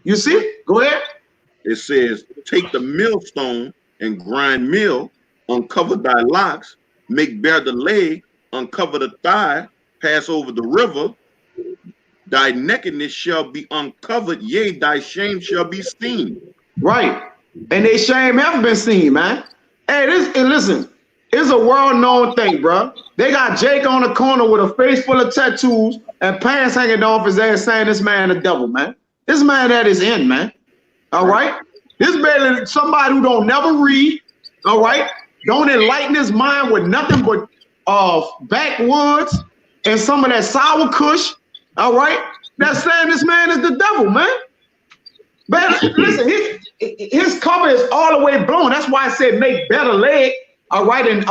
You see? Go ahead. It says, "Take the millstone and grind meal, uncover thy locks, make bare the leg, uncover the thigh, pass over the river. Thy nakedness shall be uncovered, yea, thy shame shall be seen." Right. And they shame haven't been seen, man. Hey, listen, it's a world-known thing, bro. They got Jake on the corner with a face full of tattoos and pants hanging off his ass saying this man the devil, man. This man at his end, man. All right? This man is somebody who don't never read, all right? Don't enlighten his mind with nothing but backwoods and some of that sour kush, all right? That's saying this man is the devil, man. But listen, his cover is all the way blown. That's why I said make better leg, all right, and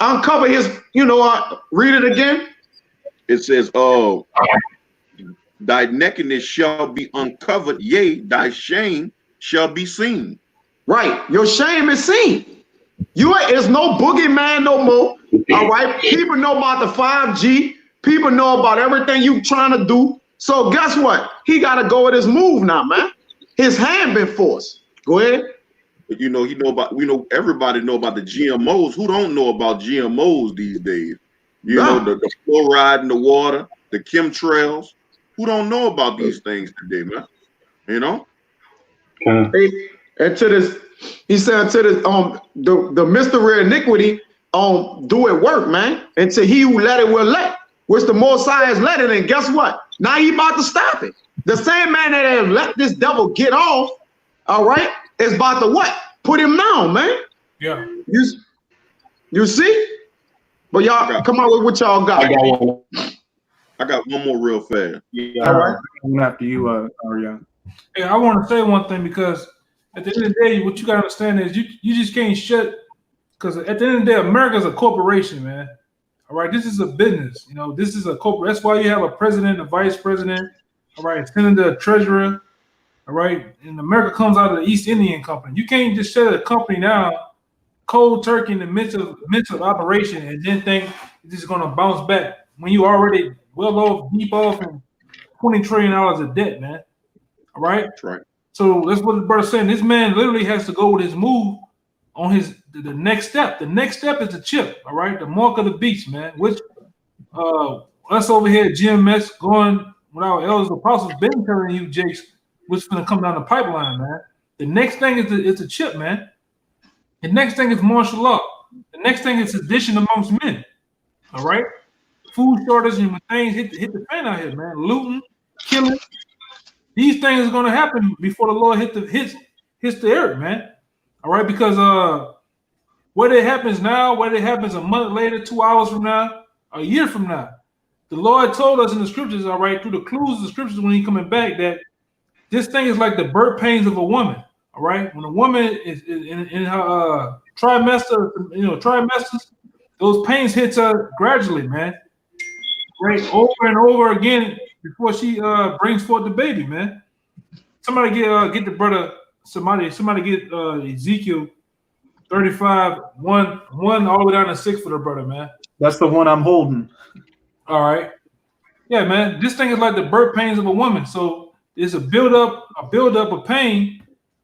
uncover his, read it again. It says, thy nakedness shall be uncovered, yea, thy shame shall be seen. Right. Your shame is seen. You is no boogeyman no more. All right. People know about the 5G. People know about everything you trying to do. So guess what? He got to go with his move now, man. His hand been forced. Go ahead. You know, everybody know about the GMOs. Who don't know about GMOs these days? You know, the fluoride in the water, the chemtrails. Who don't know about these things today, man? You know? And to this, he said to this, the mystery of iniquity, do it work, man. And to he who let it will let, which the Most High has let it. And guess what? Now he about to stop it. The same man that has let this devil get off, all right, is about to what? Put him down, man. Yeah. You see? But y'all, come on with what y'all got. I got one more real fast. Yeah, all right. After you, Arya. Hey, I want to say one thing, because at the end of the day, what you got to understand is you just can't shut, because at the end of the day, America's a corporation, man. All right, this is a business. You know, this is a corporate. That's why you have a president, a vice president, all right, senator, a treasurer, all right. And America comes out of the East Indian Company. You can't just shut a company down cold turkey in the midst of operation and then think it's just going to bounce back when you already well off, deep off, and $20 trillion of debt, man. All right. That's right. So that's what the brother's saying. This man literally has to go with his move on the next step. The next step is the chip. All right, the mark of the beast, man. Which us over here at GMS going with our elders apostles been telling you, Jakes, what's going to come down the pipeline, man. The next thing is the chip, man. The next thing is martial law. The next thing is sedition amongst men. All right, food shortage and when things hit the fan out here, man. Looting, killing. These things are going to happen before the Lord hits the earth, man. All right, because whether it happens now, whether it happens a month later, 2 hours from now, a year from now, the Lord told us in the scriptures, all right, through the clues of the scriptures when He's coming back, that this thing is like the birth pains of a woman. All right, when a woman is in her trimesters, those pains hits her gradually, man. Right, over and over again before she brings forth the baby, man. Somebody get the brother. Somebody get Ezekiel 35, 1 all the way down to 6 for the brother, man. That's the one I'm holding. All right. Yeah, man. This thing is like the birth pains of a woman. So it's a build up of pain.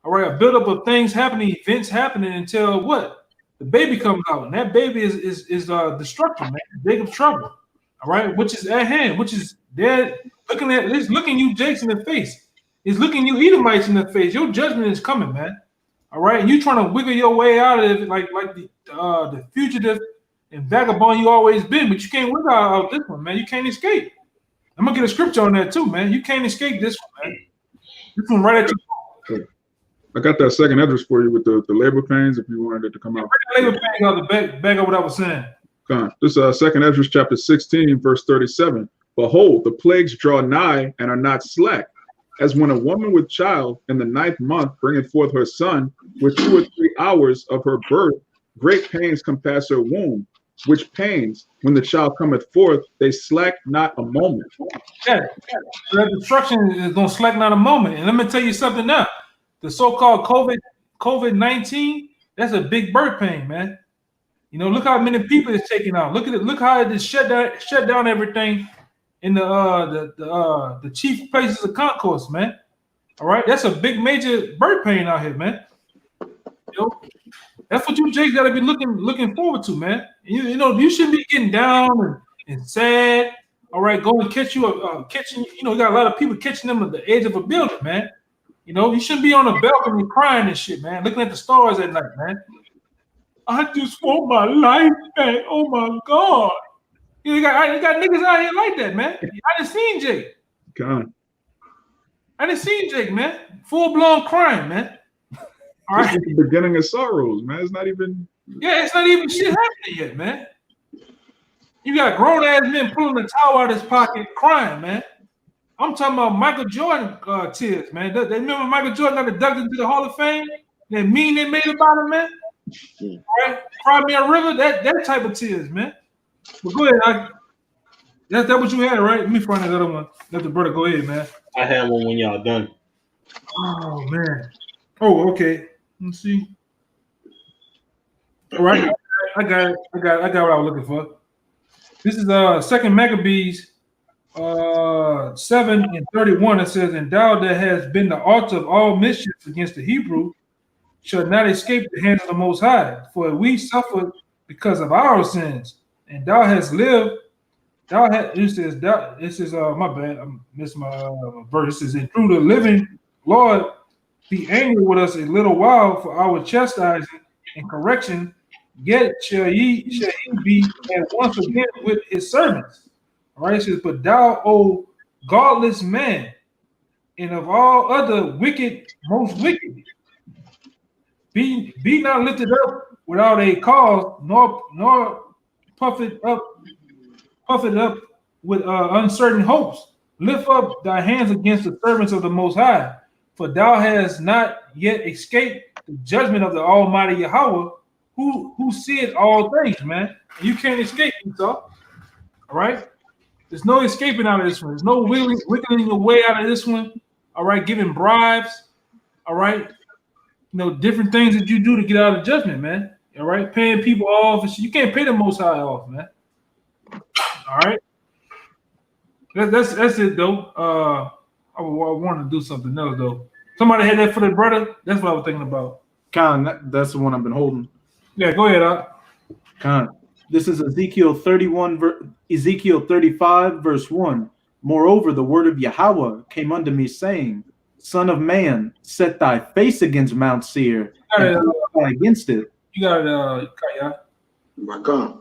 All right, a build up of things happening, events happening until what? The baby comes out, and that baby is destruction, man. Jacob's trouble. All right, which is at hand, which is there looking you Jakes in the face. It's looking you Edomites in the face. Your judgment is coming, man. All right, and you trying to wiggle your way out of it like the fugitive and vagabond you always been, but you can't wiggle out of this one, man. You can't escape. I'm gonna get a scripture on that too, man. You can't escape this one, man. This one right at you. I got that second address for you with the labor pains if you wanted it to come out. Labor pains out the back of what I was saying. This second Esdras chapter 16, verse 37. Behold, the plagues draw nigh and are not slack, as when a woman with child in the 9th month bringeth forth her son, with 2 or 3 hours of her birth, great pains compass her womb, which pains, when the child cometh forth, they slack not a moment. Yeah. So that destruction is going to slack not a moment. And let me tell you something now. The so-called COVID-19, that's a big birth pain, man. You know, look how many people it's taking out. Look how it just shut down everything in the chief places of concourse, man. All right, that's a big major birth pain out here, man. You know, that's what you Jakes got to be looking forward to, man. You know, you shouldn't be getting down and sad. All right, go and catch you catching. You know, you got a lot of people catching them at the edge of a building, man. You know, you shouldn't be on a balcony crying and shit, man. Looking at the stars at night, man. I just want my life back. Oh my God. You got niggas out here like that, man. I done seen Jake. God. I done seen Jake, man. Full-blown crying, man. All right. It's the beginning of sorrows, man. It's not even. Yeah, it's not even shit happening yet, man. You got grown-ass men pulling the towel out of his pocket crying, man. I'm talking about Michael Jordan tears, man. They remember Michael Jordan got inducted into the Hall of Fame? That meme they made about him, man? All right? Cry Me a River, that type of tears, man. But go ahead. That's that what you had, right? Let me find that other one. Let the brother go ahead, man. I have one when y'all done. Oh man. Oh, okay. Let's see. All right, I got it. I got what I was looking for. This is Second Maccabees 7:31. It says, "And thou that has been the author of all mischief against the Hebrew shall not escape the hands of the Most High, for we suffered because of our sins, and thou hast lived." This is my bad. I missed my verse. It says, "And through the living Lord be angry with us a little while for our chastising and correction, yet shall he be at once again with his servants." All right, it says, "But thou, O godless man, and of all other wicked, most wicked, be not lifted up without a cause, nor puffed up with uncertain hopes. Lift up thy hands against the servants of the Most High, for thou hast not yet escaped the judgment of the Almighty Yahawah, who seeth all things," man. And you can't escape, Esau. All right? There's no escaping out of this one. There's no wiggling your way out of this one. All right? Giving bribes. All right? Different things that you do to get out of judgment, man. All right? Paying people off. You can't pay the Most High off, man. All right? That's it, though. I wanted to do something else, though. Somebody had that for their brother? That's what I was thinking about. Khan, that's the one I've been holding. Yeah, go ahead, Khan. This is Ezekiel 35, verse 1. "Moreover, the word of Yahawah came unto me, saying, Son of man, set thy face against Mount Seir, and prophesy against it." You got it, Kaya. My God.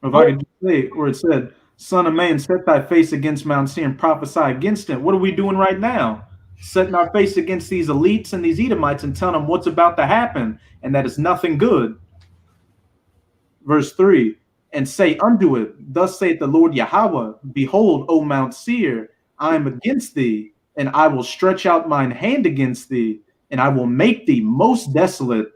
If I could just say it, where it said, "Son of man, set thy face against Mount Seir and prophesy against it." What are we doing right now? Setting our face against these elites and these Edomites and telling them what's about to happen and that it's nothing good. Verse 3, "And say unto it, Thus saith the Lord Yahawah, Behold, O Mount Seir, I am against thee, and I will stretch out mine hand against thee, and I will make thee most desolate.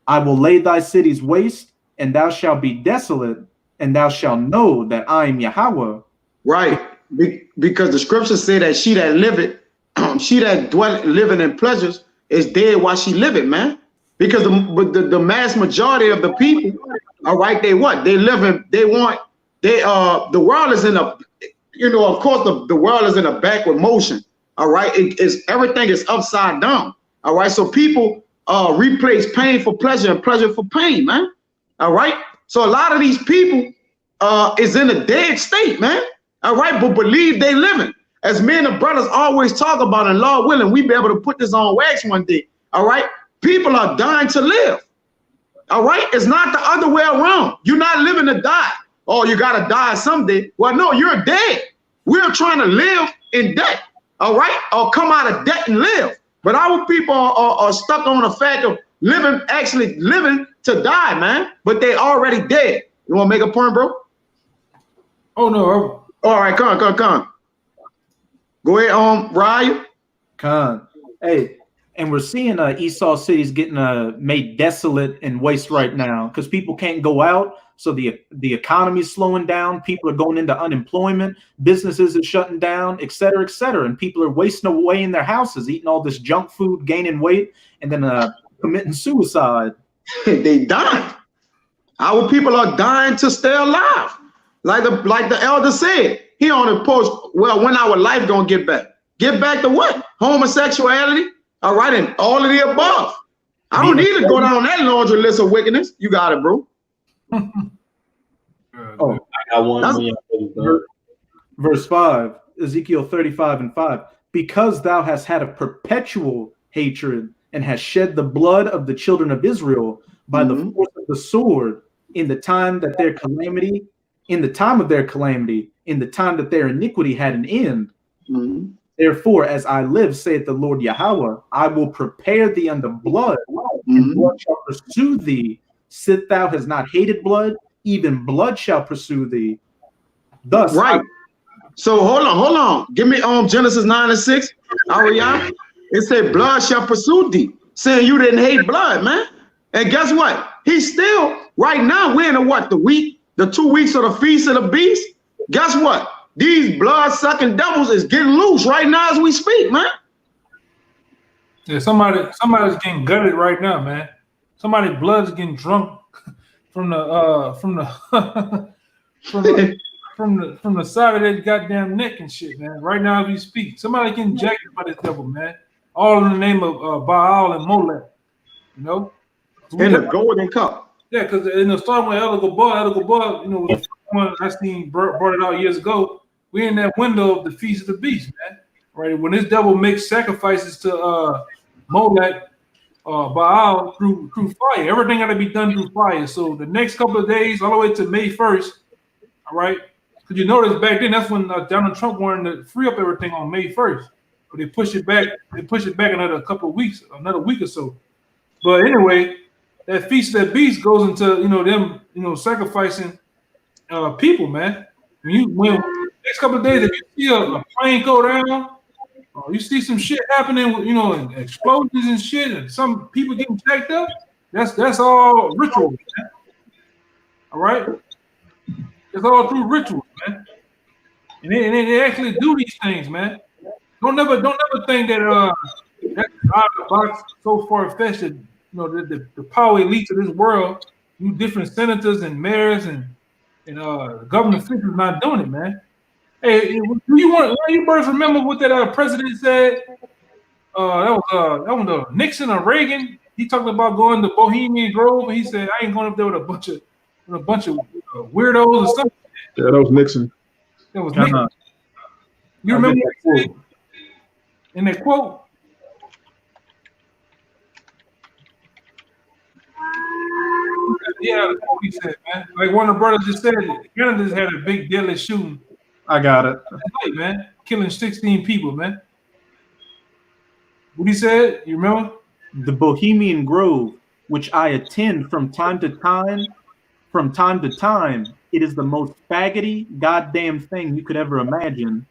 I will lay thy cities waste, and thou shalt be desolate, and thou shalt know that I am Yahawah." Right. Because the scriptures say that she that liveth, she that living in pleasures is dead while she liveth, man. Because the mass majority of the people, all right, the world is in a, of course the world is in a backward motion. All right. Everything is upside down. All right. So people replace pain for pleasure and pleasure for pain, man. All right. So a lot of these people is in a dead state, man. All right. But believe they living. As me and the brothers always talk about, and Lord willing, we be able to put this on wax one day. All right. People are dying to live. All right. It's not the other way around. You're not living to die. Oh, you got to die someday. Well, no, you're dead. We're trying to live in debt. All right. Or come out of debt and live. But our people are stuck on the fact of actually living to die, man. But they already dead. You want to make a point, bro? Oh, no. All right. Come on. Go ahead, Ryan. Khan. Hey, and we're seeing Esau cities getting made desolate and waste right now because people can't go out. So the economy's slowing down. People are going into unemployment. Businesses are shutting down, et cetera, et cetera. And people are wasting away in their houses, eating all this junk food, gaining weight, and then committing suicide. They dying. Our people are dying to stay alive. Like the elder said, he on the post, well, when our life gonna get back? Get back to what? Homosexuality? All right, and all of the above. I don't need to go down that laundry list of wickedness. You got it, bro. Oh, I got one. Verse 5, Ezekiel 35:5. "Because thou hast had a perpetual hatred and hast shed the blood of the children of Israel by the force of the sword in the time that their calamity, in the time of their calamity, in the time that their iniquity had an end. Therefore, as I live, saith the Lord Yahawah, I will prepare thee unto blood, and blood shall pursue thee. Sit thou hast not hated blood, even blood shall pursue thee." Thus, right. So hold on. Give me Genesis 9:6. It said, "Blood shall pursue thee," saying you didn't hate blood, man. And guess what? He's still right now. We're in the week the 2 weeks of the Feast of the Beast, guess what? These blood-sucking devils is getting loose right now as we speak, man. Yeah, somebody's getting gutted right now, man. Somebody's blood's getting drunk from the from the side of that goddamn neck and shit, man. Right now as we speak, somebody getting jacked by this devil, man. All in the name of Baal and Molech, you know. In the golden cup. Yeah, because in the starting with El Gabor, you know, was the one I seen brought it out years ago. We're in that window of the Feast of the Beast, man. Right? When this devil makes sacrifices to Molech, Baal through fire, everything got to be done through fire. So the next couple of days, all the way to May 1st, all right? Because you notice back then, that's when Donald Trump wanted to free up everything on May 1st. But they push it back. They push it back another couple of weeks, another week or so. But anyway, that Feast of the Beast goes into, you know, them, you know, sacrificing people, man. When next couple of days, if you see a plane go down, you see some shit happening, you know, and explosions and shit, and some people getting jacked up, that's all ritual, man. All right? It's all through rituals, man. And they actually do these things, man. Don't never think that that's out of the box, so far-fetched that, you know, the power elites of this world, you different senators and mayors and government officials not doing it, man. Hey, do you birds remember what that president said? That was Nixon or Reagan. He talked about going to Bohemian Grove, and he said, "I ain't going up there with a bunch of weirdos or something." Yeah, that was Nixon. That was Nixon. You remember what he said in that quote? Yeah, what he said, man. Like one of the brothers just said, Canada just had a big deadly shooting. I got it. Night, man, killing 16 people, man. What he said? You remember? The Bohemian Grove, which I attend from time to time, it is the most faggoty goddamn thing you could ever imagine.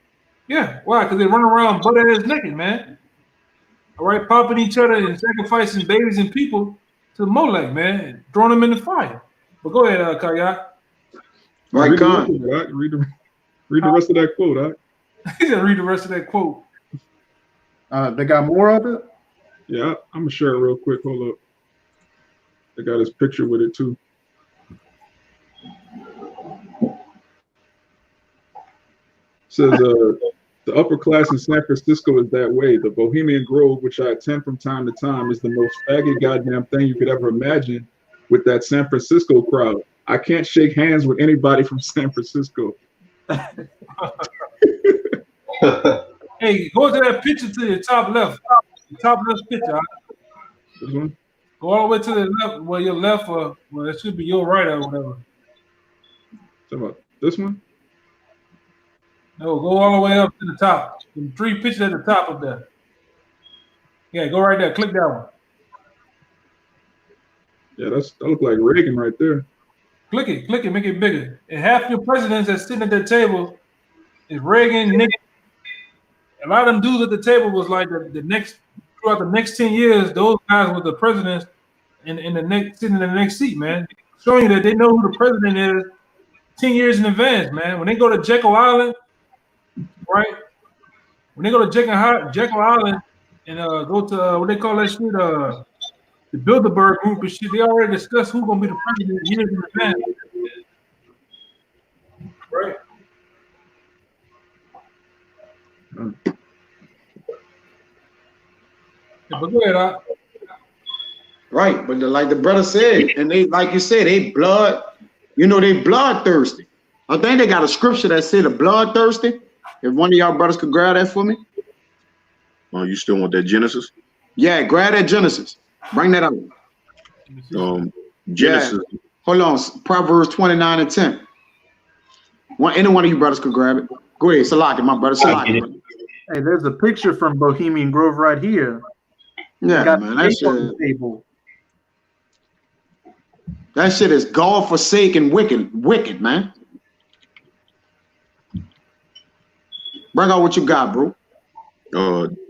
Yeah, why? Because they run around butt ass naked, man. All right, popping each other and sacrificing babies and people to Molech, man, and throwing them in the fire. But go ahead, Kayak. Right, Con. Read the rest of that quote, huh? He said read the rest of that quote. They got more of it? Yeah, I'm gonna share it real quick. Hold up. They got his picture with it too. Says the upper class in San Francisco is that way. The Bohemian Grove, which I attend from time to time, is the most faggot goddamn thing you could ever imagine with that San Francisco crowd. I can't shake hands with anybody from San Francisco. Hey, go to that picture to the top left. The top left picture. This one? Go all the way to the left, well, your left, or well, it should be your right or whatever. Talk about this one? No, go all the way up to the top. The 3 pictures at the top of that. Yeah, go right there. Click that one. Yeah, that look like Reagan right there. Click it, make it bigger. And half your presidents that sitting at that table is Reagan, Nixon. A lot of them dudes at the table was like throughout the next 10 years, those guys were the presidents in the next sitting in the next seat, man. Showing you that they know who the president is 10 years in advance, man. When they go to Jekyll Island, right? When they go to Jekyll Island and go to what they call that shit, the Bilderberg group and shit, they already discussed who's gonna be the president years in advance. Right. Yeah, but go ahead, Right, but like the brother said, and they, like you said, they bloodthirsty. I think they got a scripture that said the bloodthirsty. If one of y'all brothers could grab that for me. Oh, you still want that Genesis? Yeah, grab that Genesis. Bring that up. Genesis. Yeah. Hold on, Proverbs 29 and 10. Any one of you brothers could grab it. Go ahead, Salaki, my brother. Salaki. Hey, there's a picture from Bohemian Grove right here. Yeah, man, that shit is God-forsaken, wicked, man. Bring out what you got, bro.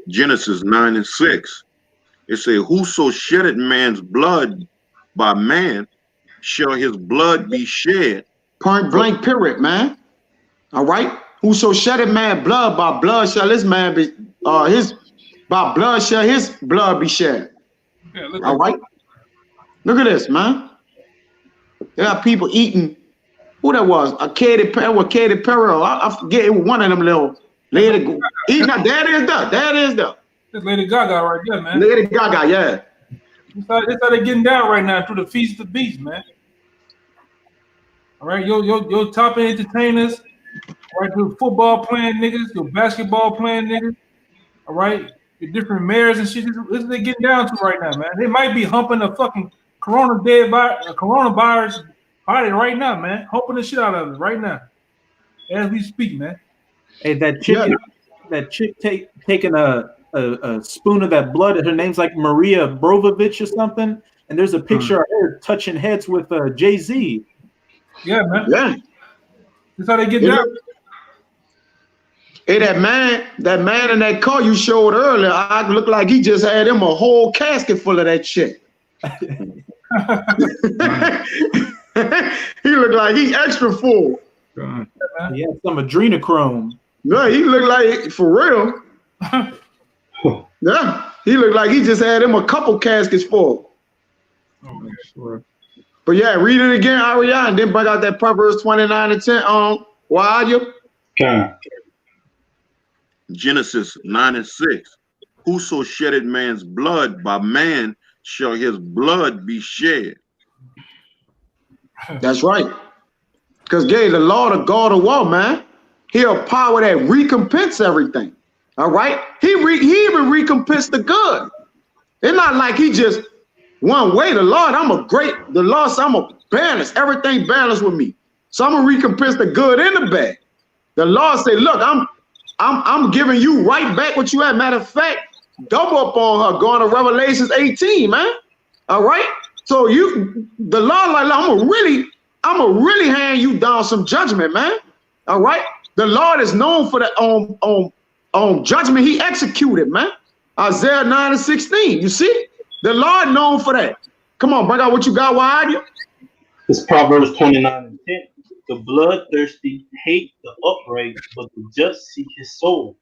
Genesis 9 and 6. It says, whoso sheddeth man's blood by man, shall his blood be shed, Point blank period, man. All right. Whoso shedded man blood, by blood shall his man be by blood shall his blood be shed. Yeah, all right. Look at this, man. There are people eating. Who that was? Katy Perry. I forget. It was one of them little lady eating. That is the. That's Lady Gaga right there, man. Lady Gaga, yeah. That's how they're getting down right now through the Feast of the Beast, man. All right, your top entertainers, all right, your football playing niggas, your basketball playing niggas, all right, your different mayors and shit. This is what they're getting down to right now, man. They might be humping a fucking coronavirus body right now, man. Humping the shit out of it right now, as we speak, man. Hey, that chick taking a spoon of that blood. Her name's like Maria Brovovich or something, and there's a picture of her touching heads with Jay-Z. Yeah, man. Yeah. That's how they get down. Hey, that man in that car you showed earlier, I look like he just had him a whole casket full of that shit. He looked like he extra full. He had some adrenochrome. No, he looked like, for real. Yeah, he looked like he just had him a couple caskets full. Oh, sure. But yeah, read it again, Ariana, and then bring out that Proverbs 29 and 10. YAHAWAH. Okay. Genesis 9 and 6. Whoso shedded man's blood, by man shall his blood be shed. That's right. Because the Lord of God of war, man, he'll power that recompense everything. All right? He even recompensed the good. It's not like he just one way. The Lord said, I'm a balance. Everything balanced with me. So I'm gonna recompense the good and the bad. The Lord said, look, I'm giving you right back what you had. Matter of fact, double up on her, going to Revelations 18, man. All right. So the Lord like, I'm gonna really hand you down some judgment, man. All right. The Lord is known for that on judgment he executed, man. Isaiah 9 and 16. You see, the Lord known for that. Come on, bring out what you got. YAHAWAH. It's Proverbs 29 and 10. The bloodthirsty hate the upright, but the just seek his soul.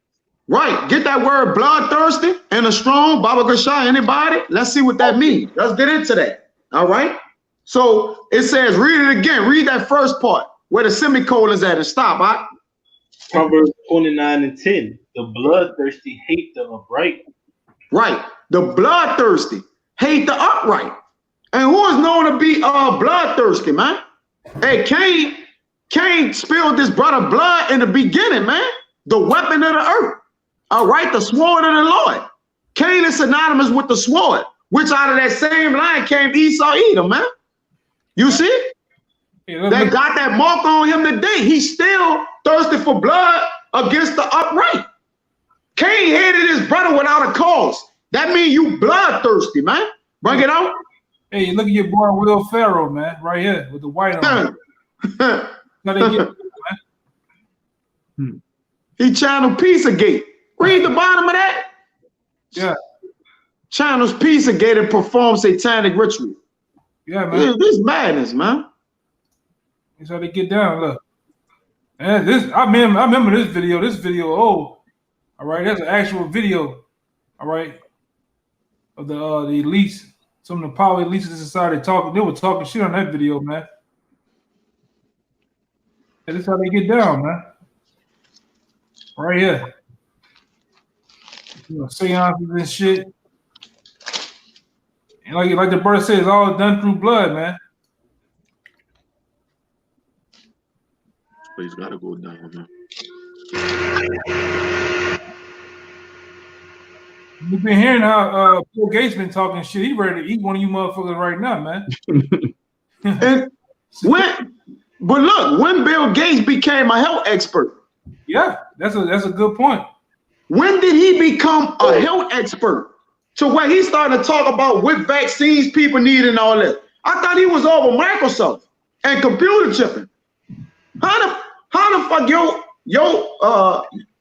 Right. Get that word bloodthirsty and a strong. Baba Gashai, anybody? Let's see what that means. Let's get into that. All right. So it says, read it again. Read that first part where the semicolon's at and stop. All right? Proverbs 29 and 10. The bloodthirsty hate the upright. Right. The bloodthirsty hate the upright. And who is known to be bloodthirsty, man? Hey, Cain spilled his brother blood in the beginning, man. The weapon of the earth. All right, the sword of the Lord. Cain is synonymous with the sword, which out of that same line came Esau, Edom, man. You see? They got that mark on him today. He's still thirsty for blood against the upright. Cain hated his brother without a cause. That means you bloodthirsty, man. Bring it out. Hey, look at your boy Will Ferrell, man, right here with the white on. Now they get it, man. He channeled Pizzagate. Read the bottom of that. Yeah. Channels Pizzagate and performs satanic ritual. Yeah, man. This madness, man. That's how they get down. Look. And I remember this video. This video old. All right, that's an actual video. All right, of the elites. Some of the power elites in society talking. They were talking shit on that video, man. And that's how they get down, man. Right here. You know, seances and shit. And like the brother said, it's all done through blood, man. But he's got to go down, man. We've been hearing how Bill Gates been talking shit. He ready to eat one of you motherfuckers right now, man. And but look, when Bill Gates became a health expert. Yeah, that's a good point. When did he become a health expert? To where he started to talk about what vaccines people need and all that. I thought he was over Microsoft and computer chipping. How the fuck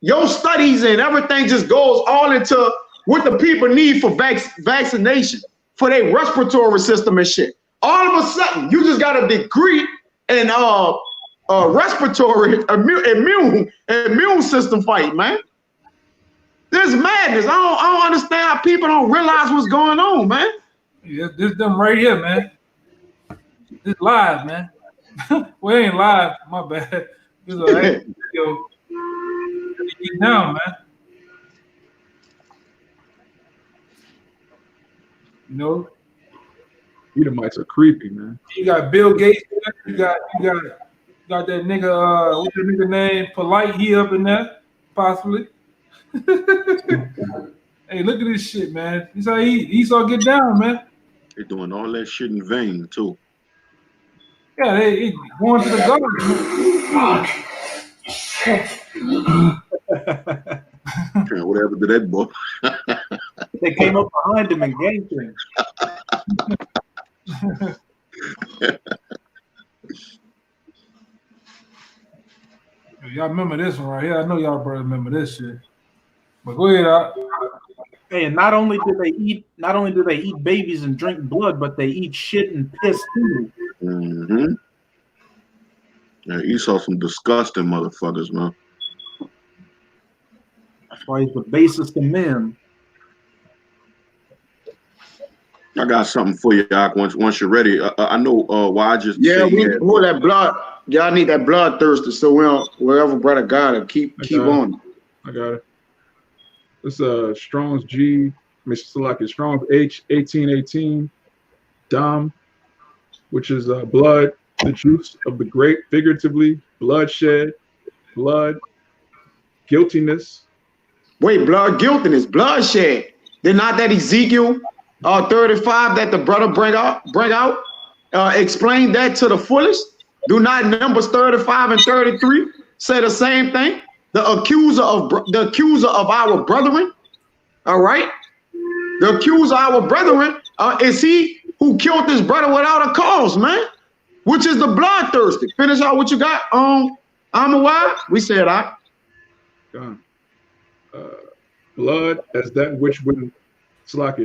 your studies and everything just goes all into what the people need for vaccination for their respiratory system and shit. All of a sudden, you just got a degree in respiratory immune system fight, man. This is madness. I don't understand how people don't realize what's going on, man. Yeah, this them right here, man. This live, man. We ain't live. My bad. This is a video. Get down, man. You know, Edomites are creepy, man. you got Bill Gates. You got that nigga. What's the nigga name? Polite. He up in there, possibly. Hey, look at this shit, man. This how Esau get down, man. They're doing all that shit in vain too. Yeah, they going to the government. What happened to that boy? They came up behind him and ganked him. Y'all remember this one right here? I know y'all brothers remember this shit. But go ahead, Hey, and not only do they eat babies and drink blood, but they eat shit and piss too. Mm-hmm. Yeah, Esau some disgusting motherfuckers, man. That's why he's the basest of men. I got something for you, Doc. Once you're ready, I know why I just we pull that blood. Y'all need that bloodthirsty, so we don't wherever brother got it. Keep on. I got it. It's Strong's G, Mr. Strong's H 1818, Dom, which is blood, the juice of the grape, figuratively, bloodshed, blood, guiltiness. Wait, blood, guiltiness, bloodshed. They're not that Ezekiel 35 that the brother bring out. Explain that to the fullest. Do not Numbers 35 and 33 say the same thing? The accuser of our brethren, all right? The accuser of our brethren is he who killed his brother without a cause, man. Which is the bloodthirsty. Finish out what you got. YAHAWAH. We said I. Blood as that which when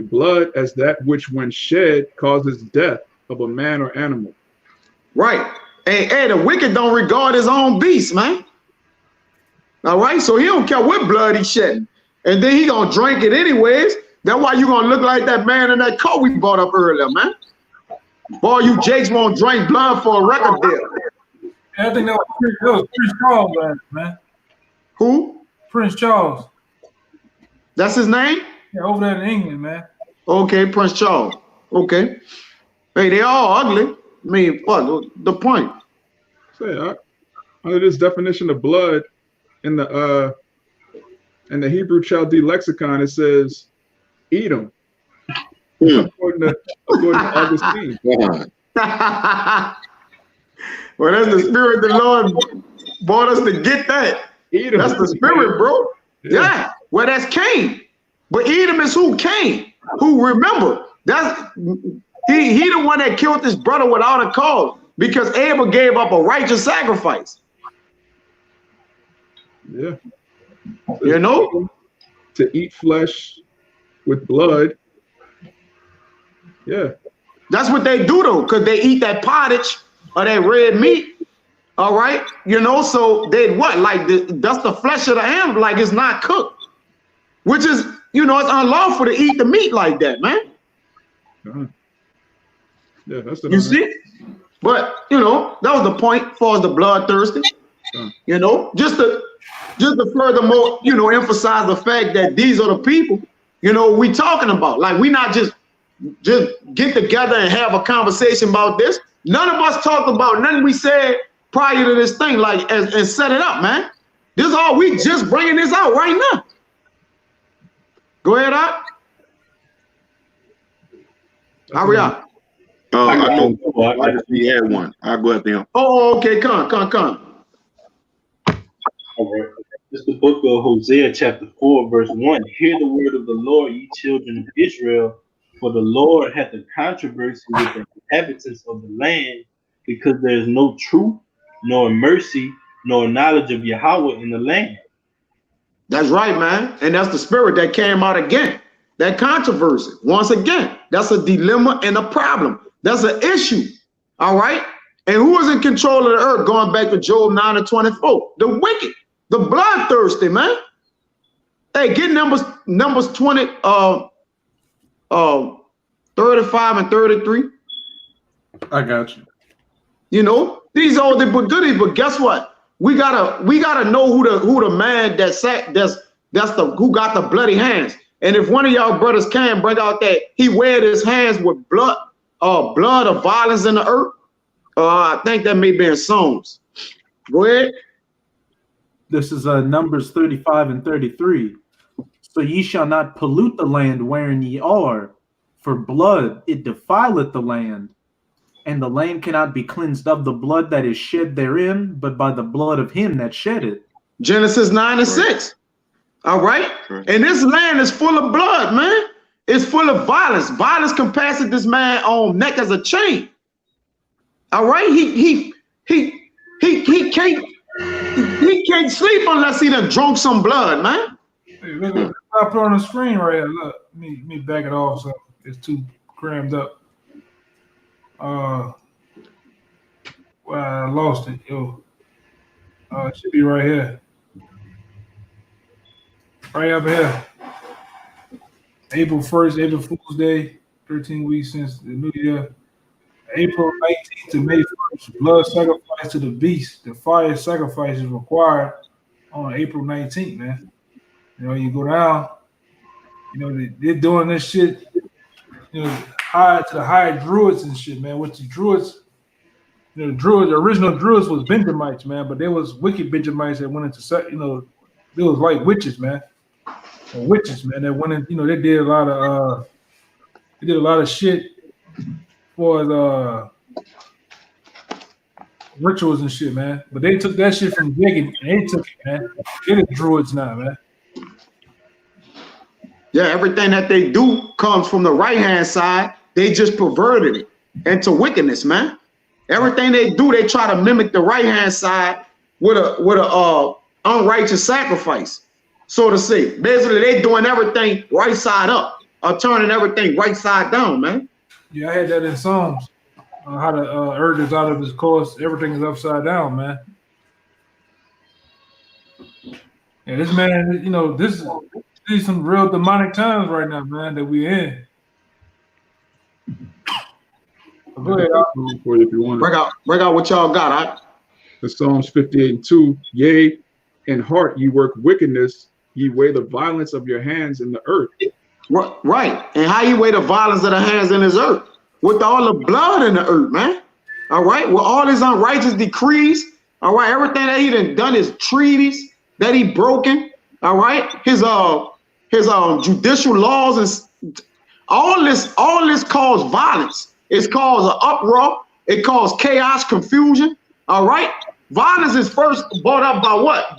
blood as that which when shed causes death of a man or animal. Right. Hey, the wicked don't regard his own beast, man. All right, so he don't care what blood he's shedding. And then he gonna drink it anyways. That's why you gonna look like that man in that coat we bought up earlier, man. Boy, you Jakes won't drink blood for a record deal. I think that was Prince Charles, man. Who? Prince Charles. That's his name? Yeah, over there in England, man. Okay, Prince Charles. Okay. Hey, they all ugly. I mean, what the point? Say, under this definition of blood in the Hebrew Chaldee lexicon, it says Edom. According to Augustine. Well, that's the spirit the Lord brought us to get that. Edom. That's the spirit, bro. Yeah. Well, that's Cain. But Edom is who? Cain. Who, remember, that's he the one that killed his brother without a cause because Abel gave up a righteous sacrifice. Yeah. You know? To eat flesh with blood. Yeah. That's what they do though, because they eat that pottage or that red meat. All right. You know, so they what? Like that's the flesh of the animal, like it's not cooked. Which is, you know, it's unlawful to eat the meat like that, man. Yeah, that's the you see? But you know, that was the point as far as the bloodthirsty. You know, just to furthermore, you know, emphasize the fact that these are the people, you know, we talking about. Like we not just get together and have a conversation about this. None of us talked about nothing we said prior to this thing, like and set it up, man. This is all we just bringing this out right now. Go ahead, Art. Hurry up. I know. I just had one. I'll go at them. Oh, okay. Come. All right. This is the book of Hosea, chapter 4, verse 1. Hear the word of the Lord, ye children of Israel, for the Lord hath a controversy with the inhabitants of the land, because there is no truth, nor mercy, nor knowledge of Yahawah in the land. That's right, man. And that's the spirit that came out again. That controversy. Once again, that's a dilemma and a problem. That's an issue. All right. And who is in control of the earth? Going back to Job 9:24. The wicked, the bloodthirsty, man. Hey, get numbers 20, 35 and 33. I got you. You know, these are the goodies, but guess what? We gotta know who the man that's who got the bloody hands. And if one of y'all brothers can bring out that he weared his hands with blood of violence in the earth, I think that may be in Psalms. Go ahead. This is Numbers 35 and 33. So ye shall not pollute the land wherein ye are, for blood it defileth the land, and the land cannot be cleansed of the blood that is shed therein, but by the blood of him that shed it. Genesis 9 and 6. All right. And this land is full of blood, man. It's full of violence. Violence can pass this man on neck as a chain. All right. He can't sleep unless he done drunk some blood, man. Hey, look, I put on the screen right here. Look, let me back it off so it's too crammed up. Well, I lost it, yo. It should be right here. Right up here. April 1st, April Fool's Day, 13 weeks since the new year. April 19th to May 1st, blood sacrifice to the beast. The fire sacrifice is required on April 19th, man. You know, you go down, you know, they're doing this shit, you know, to the high druids and shit, man. Which the druids, you know, the original druids was Benjamites, man, but there was wicked Benjamites that went into, you know, they was like witches, man. Or witches, man, that went in, you know, they did a lot of shit for the rituals and shit, man. But they took that shit from Jacob and they took it, man. They're the druids now, man. Yeah, everything that they do comes from the right-hand side. They just perverted it into wickedness, man. Everything they do, they try to mimic the right-hand side with a unrighteous sacrifice, so to say. Basically, they doing everything right side up, or turning everything right side down, man. Yeah, I had that in Psalms. How the earth is out of its course, everything is upside down, man. Yeah, this man, you know, these some real demonic times right now, man, that we in. Go ahead, for you if you want. Bring out what y'all got. Right? The Psalms 58 and 2. Yea, in heart ye work wickedness, ye weigh the violence of your hands in the earth. Right. And how you weigh the violence of the hands in his earth? With all the blood in the earth, man. All right. With all his unrighteous decrees. All right. Everything that he done, his treaties that he broken. All right. His judicial laws and all this caused violence. It's caused an uproar. It caused chaos, confusion. All right. Violence is first brought up by what?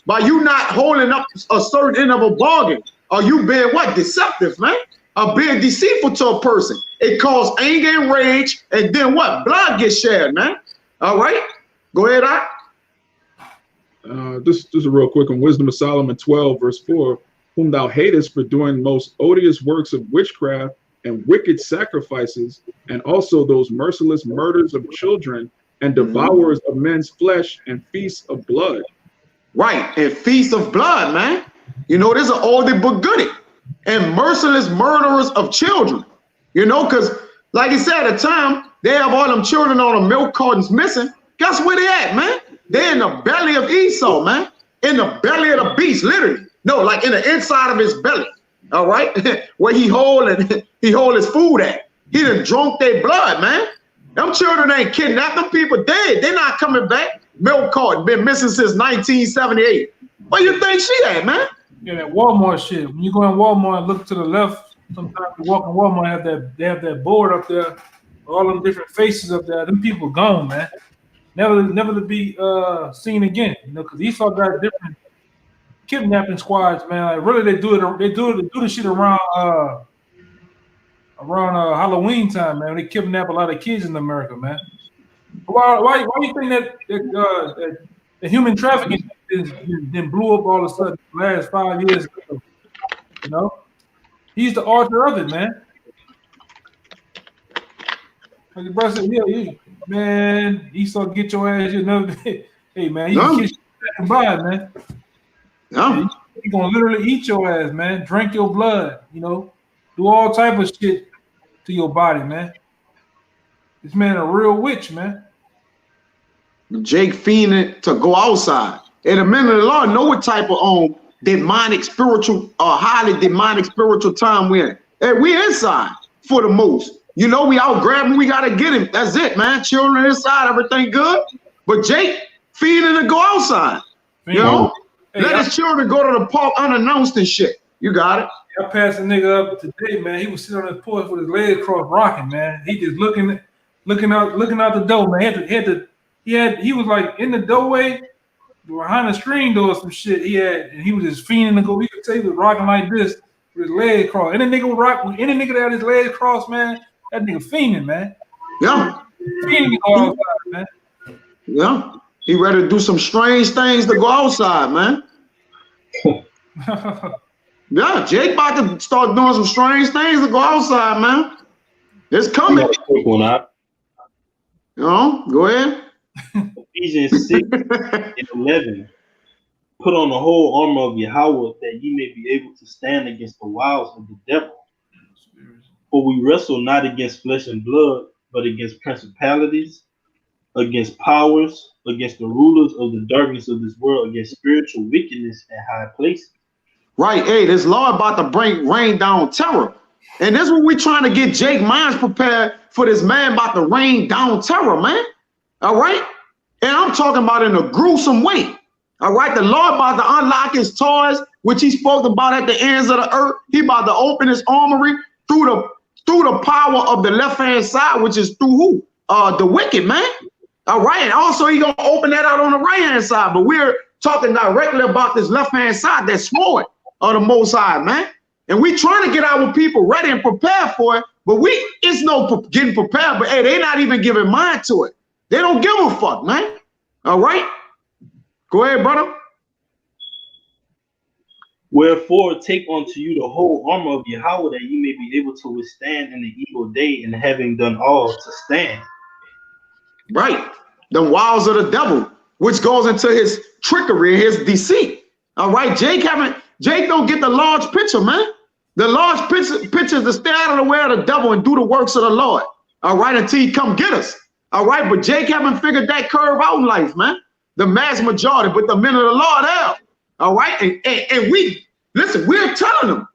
By you not holding up a certain end of a bargain. Or you being what? Deceptive, man. Or being deceitful to a person. It caused anger and rage. And then what? Blood gets shed, man. All right. Go ahead, This is a real quick one. Wisdom of Solomon 12, verse 4. Whom thou hatest for doing most odious works of witchcraft and wicked sacrifices, and also those merciless murders of children and devourers of men's flesh and feasts of blood. Right, and feasts of blood, man. You know, there's an oldie but goodie. And merciless murderers of children. You know, because like you said, at the time, they have all them children on the milk cartons missing. Guess where they at, man? They're in the belly of Esau, man. In the belly of the beast, literally. No, like in the inside of his belly. All right, where he hold his food at. He done drunk their blood, man. Them children ain't kidnapped. Them people dead. They're not coming back. Milk carton been missing since 1978. Where you think she at, man? Yeah, that Walmart shit. When you go in Walmart and look to the left, sometimes you walk in Walmart, they have that board up there, all them different faces up there. Them people gone, man. Never to be seen again. You know, because Esau got different kidnapping squads, man. Like really, they do the shit around Halloween time, man. They kidnap a lot of kids in America, man. Why do you think that the human trafficking then blew up all of a sudden the last 5 years ago? You know, he's the author of it, man. Like the brother said, yeah, Man, Esau get your ass. You know, hey man, you can kiss your goodbye, man. Yeah. He gonna literally eat your ass, man. Drink your blood. You know, do all type of shit to your body, man. This man a real witch, man. Jake fiending to go outside. And the men of the Lord know what type of demonic spiritual, highly demonic spiritual time we're in. Hey, we inside for the most. You know, we out grabbing, we gotta get him. That's it, man. Children inside, everything good. But Jake fiending to go outside. You know? Hey, let his children go to the park unannounced and shit. You got it. I passed a nigga up today, man. He was sitting on his porch with his legs crossed, rocking, man. He just looking out the door, man. He was like in the doorway behind the screen door or some shit. And he was just fiending to go. We could tell he was rocking like this with his legs crossed. Any nigga that had his legs crossed, man, that nigga fiending, man. Yeah. Fiending to go outside, man. Yeah. He ready to do some strange things to go outside, man. Yeah, Jake about to start doing some strange things to go outside, man. It's coming. One out. You know, go ahead. Ephesians 6 and 11. Put on the whole armor of Yahawah, that ye may be able to stand against the wiles of the devil. For we wrestle not against flesh and blood, but against principalities, against powers, against the rulers of the darkness of this world, against spiritual wickedness in high places. Right, hey, this law about to rain down terror. And this is what we trying to get Jake minds prepared for this man about to rain down terror, man. All right? And I'm talking about in a gruesome way. All right, the Lord about to unlock his toys, which he spoke about at the ends of the earth. He about to open his armory through the power of the left-hand side, which is through who? The wicked, man. All right, and also he gonna open that out on the right-hand side, but we're talking directly about this left-hand side that's sword of the Most High, man. And we trying to get our people ready and prepared for it, but it's no getting prepared, but hey, they not even giving mind to it. They don't give a fuck, man. All right? Go ahead, brother. Wherefore, take unto you the whole armor of Yahawah, that ye may be able to withstand in the evil day, and having done all, to stand. Right. The wiles of the devil, which goes into his trickery, his deceit. All right, Jake don't get the large picture, man. The large picture is to stay out of the way of the devil and do the works of the Lord. All right, until he come get us. All right, but Jake haven't figured that curve out in life, man. The mass majority, but the men of the Lord have. All right, and we, listen, we're telling them.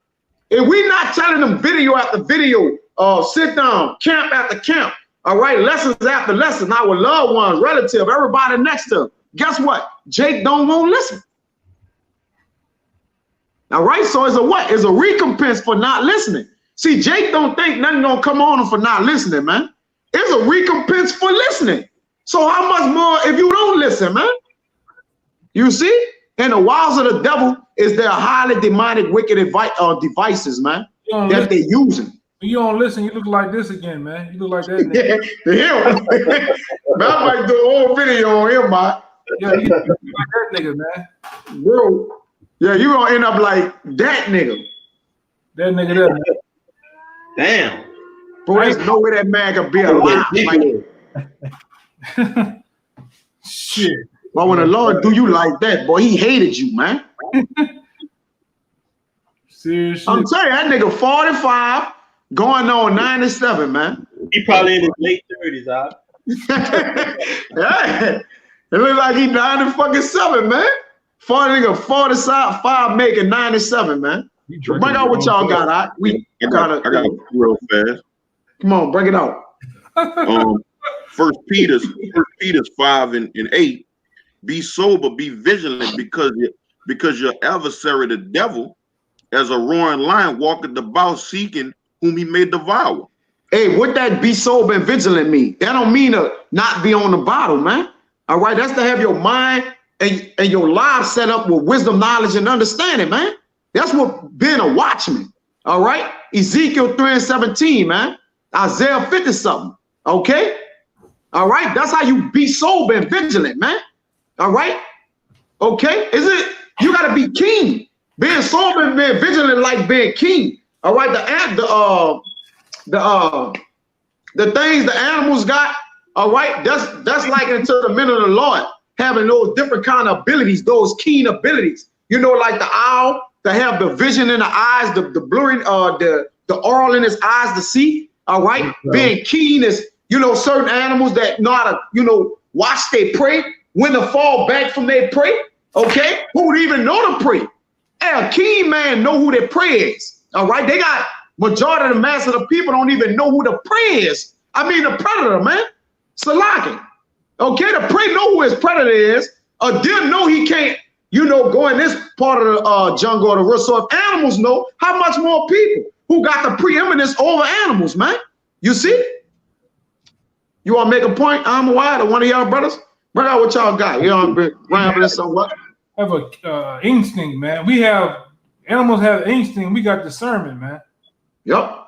And we're not telling them video after video, sit down, camp after camp. All right, lessons after lessons, our loved ones, relative, everybody next to him. Guess what? Jake don't want to listen. All right, so it's a what? It's a recompense for not listening. See, Jake don't think nothing gonna come on him for not listening, man. It's a recompense for listening. So how much more if you don't listen, man? You see? And the wiles of the devil is their highly demonic, wicked devices, man, that they're using. When you don't listen, you look like this again, man. You look like that nigga. Yeah, man, I might do a whole video on him, man. Yeah, you look like that nigga, man. Bro. Yeah, you gonna end up like that nigga. That nigga there, man. Damn. Boy, there's no way that man could be alive. Like, shit. But when the Lord do you like that, boy, he hated you, man. Seriously. I'm telling you, that nigga 45, going on 97, man. He probably in his late 30s, huh? Yeah. It looks like he 97, man. 45 making 97, man. Bring out what y'all got. I got it real fast. Come on, bring it out. First Peter 5 and 8. Be sober, be vigilant, because your adversary, the devil, as a roaring lion, walketh about seeking whom he may devour. Hey, what that be sober and vigilant mean? That don't mean to not be on the bottle, man. All right, that's to have your mind and your life set up with wisdom, knowledge, and understanding, man. That's what being a watchman. All right, Ezekiel 3:17, man. Isaiah 50-something. Okay, all right, that's how you be sober and vigilant, man. All right, okay, you got to be king. Being sober and being vigilant like being king. All right, the things the animals got, All right, that's like into the men of the Lord having those different kind of abilities, those keen abilities. You know, like the owl to have the vision in the eyes, the blurring, the oral in his eyes to see. All right, being keen is, you know, certain animals that know how to, you know, watch their prey, when to fall back from their prey. Okay, who would even know the prey? Hey, a keen man know who their prey is. All right, they got majority of the mass of the people don't even know who the prey is. I mean, the predator, man. Salaki. Okay, the prey know who his predator is. A deer know he can't, you know, go in this part of the jungle or the river. So if animals know, how much more people who got the preeminence over animals, man? You see? You want to make a point? I'm wide, or one of y'all brothers? Bring out what y'all got. You know, rambling somewhat. Have a instinct, man. We have animals have instinct. We got discernment, man. Yep.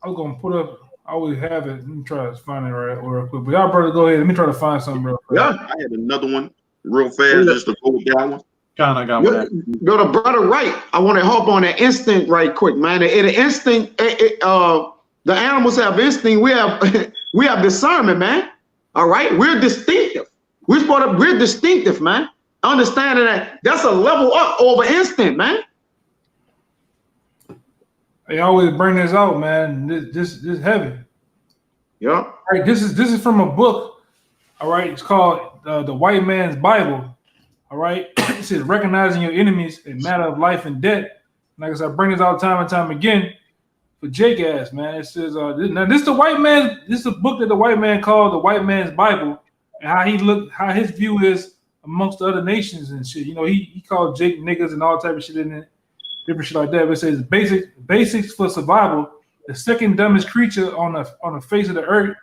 I was gonna put up. I always have it. Let me try to find it real quick. But y'all brother, go ahead. Let me try to find something real quick. Yeah. I had another one real fast just to go with that one. Kind of got that. Go to brother right. I want to hop on that instinct right quick, man. The instinct, the animals have instinct. We have discernment, man. All right, we're distinctive. We're distinctive, man. Understanding that's a level up over instinct, man. They always bring this out, man. This heavy. Yeah. All right, this is from a book. All right, it's called The White Man's Bible. All right, it says recognizing your enemies a matter of life and death. Like I said, I bring this out time and time again for Jake ass, man. It says now this is a book that the white man called The White Man's Bible, and how his view is amongst the other nations and shit. You know, he called Jake niggas and all type of shit in it, different shit like that. But it says basics for survival. The second dumbest creature on the face of the earth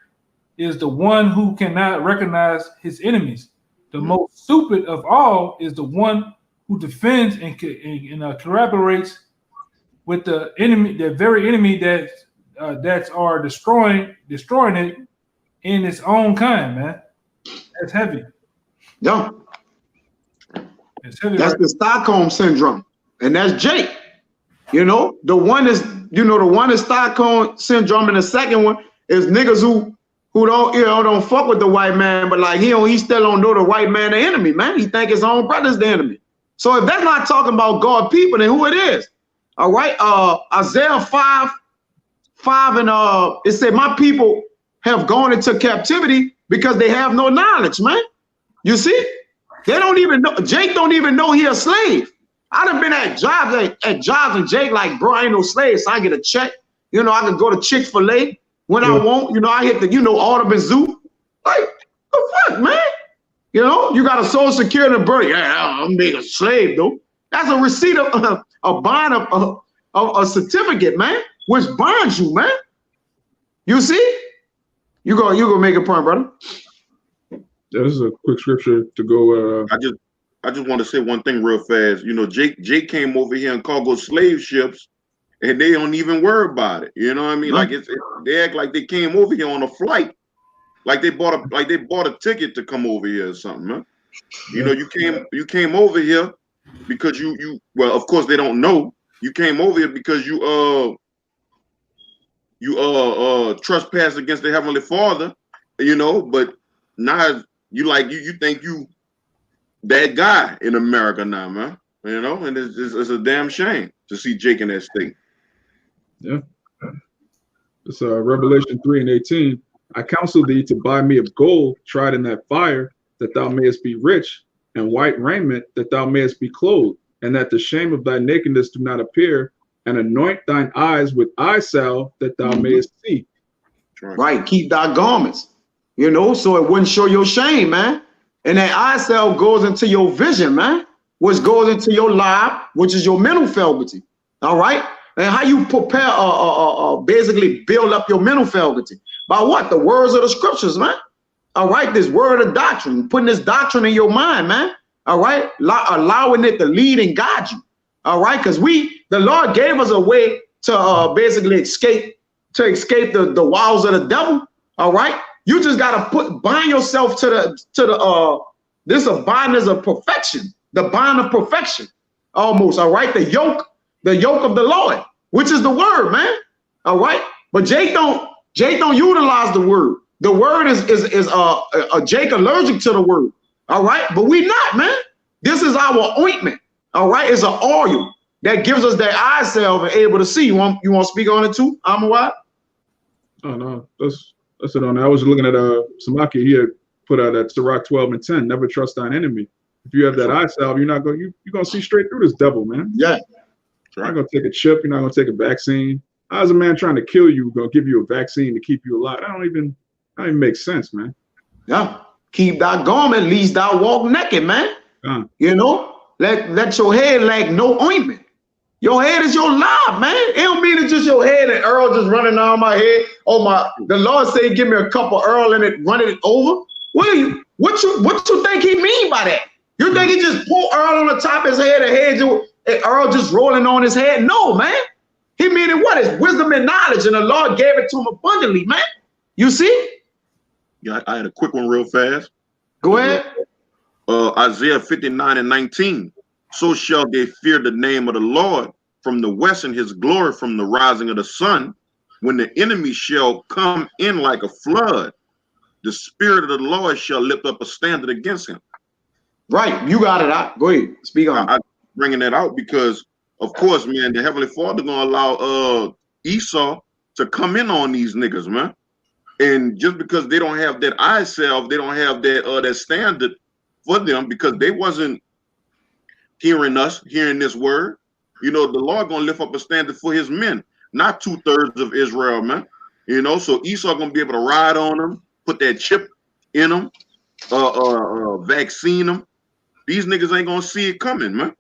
is the one who cannot recognize his enemies. The most stupid of all is the one who defends and collaborates with the enemy, the very enemy that are destroying it in its own kind, man. That's heavy. Yeah. It's heavy. That's right? the Stockholm syndrome, and that's Jake. You know, the one is Stockholm syndrome, and the second one is niggas who don't fuck with the white man, but like he still don't know the white man the enemy, man. He think his own brother's the enemy. So if that's not talking about God people, then who it is? All right, Isaiah 5 and it said, my people have gone into captivity because they have no knowledge, man. You see, they don't even know. Jake don't even know he a slave. I done been at jobs and Jake like, bro, I ain't no slave, so I get a check. You know, I can go to Chick-fil-A when I want. You know, I hit the Audubon Zoo. Like, the fuck, man. You know, you got a social security birth. Yeah, I'm being a slave though. That's a receipt of a bond of a certificate, man, which bonds you, man. You see? You go make a point, brother. Yeah, this is a quick scripture to go. I just want to say one thing real fast. You know, Jake came over here and cargo slave ships, and they don't even worry about it. You know what I mean? Like they act like they came over here on a flight, like they bought a ticket to come over here or something, man. You know, you came over here because you well, of course they don't know. You came over here because you trespassed against the Heavenly Father, you know, but now you think you that guy in America now, man. You know, and it's a damn shame to see Jake in that state. Yeah. It's Revelation 3:18. I counsel thee to buy me of gold tried in that fire, that thou mayest be rich, and white raiment, that thou mayest be clothed, and that the shame of thy nakedness do not appear, and anoint thine eyes with eye salve, that thou mayest see. Right, keep thy garments, you know, so it wouldn't show your shame, man. And that eye salve goes into your vision, man, which goes into your life, which is your mental faculty. All right, and how you prepare, basically build up your mental faculty by what? The words of the scriptures, man. All right, this word of doctrine, putting this doctrine in your mind, man. All right, allowing it to lead and guide you. All right, because the Lord gave us a way to basically escape the walls of the devil. All right, you just gotta bind yourself to the this a bond is a perfection, the bond of perfection, almost. All right, the yoke of the Lord, which is the word, man. All right, but Jake don't utilize the word. The word is Jake allergic to the word. All right, but we not, man. This is our ointment. All right, it's an oil that gives us that eye salve and able to see. You want to speak on it too, Amawad? Oh no, that's it on that. I was looking at Samaki. He had put out that Sirach 12:10. Never trust thine enemy. If you have that eye salve, you're gonna see straight through this devil, man. Yeah. You're not gonna take a chip. You're not gonna take a vaccine. How's a man trying to kill you gonna give you a vaccine to keep you alive? That don't even make sense, man. Yeah. Keep thy garment, lest thou walk naked, man. You know, let your head lack no ointment. Your head is your life, man. It don't mean it's just your head and Earl just running on my head. The Lord say, give me a cup of Earl and it running it over. What you think he mean by that? You think he just pull Earl on the top of his head and Earl just rolling on his head? No, man. He meaning what? It's wisdom and knowledge, and the Lord gave it to him abundantly, man. You see? Yeah, I had a quick one real fast. Go ahead. Isaiah 59:19. So shall they fear the name of the Lord from the west, and his glory from the rising of the sun. When the enemy shall come in like a flood, the spirit of the Lord shall lift up a standard against him. Right, you got it out. Go ahead, speak on. I'm bringing that out because, of course, man, the Heavenly Father gonna allow Esau to come in on these niggas, man. And just because they don't have that eye salve, they don't have that standard for them because they wasn't hearing this word. You know, the Lord gonna lift up a standard for his men, not 2/3 of Israel, man. You know, so Esau gonna be able to ride on them, put that chip in them, vaccine them. These niggas ain't gonna see it coming, man.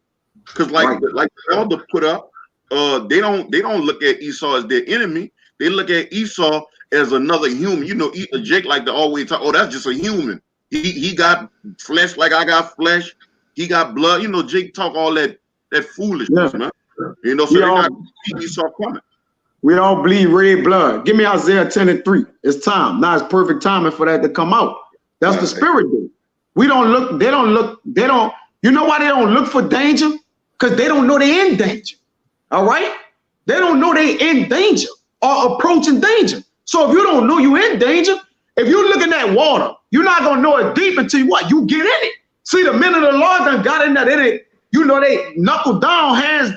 Because like the elder put up, they don't look at Esau as their enemy. They look at Esau as another human. You know, Jake like to always talk, oh, that's just a human. He got flesh like I got flesh. He got blood. You know, Jake talk all that foolishness, man. You know, so they're not gonna see Esau coming. We all bleed red blood. Give me Isaiah 10:3. It's time. Now it's perfect timing for that to come out. That's the spirit do. We don't look, they don't, you know why they don't look for danger? Because they don't know they're in danger. All right? They don't know they're in danger or approaching danger. So if you don't know you're in danger, if you're looking at water, you're not gonna know it deep until you get in it. See, the men of the Lord done got in that in it. You know, they knuckle down, hands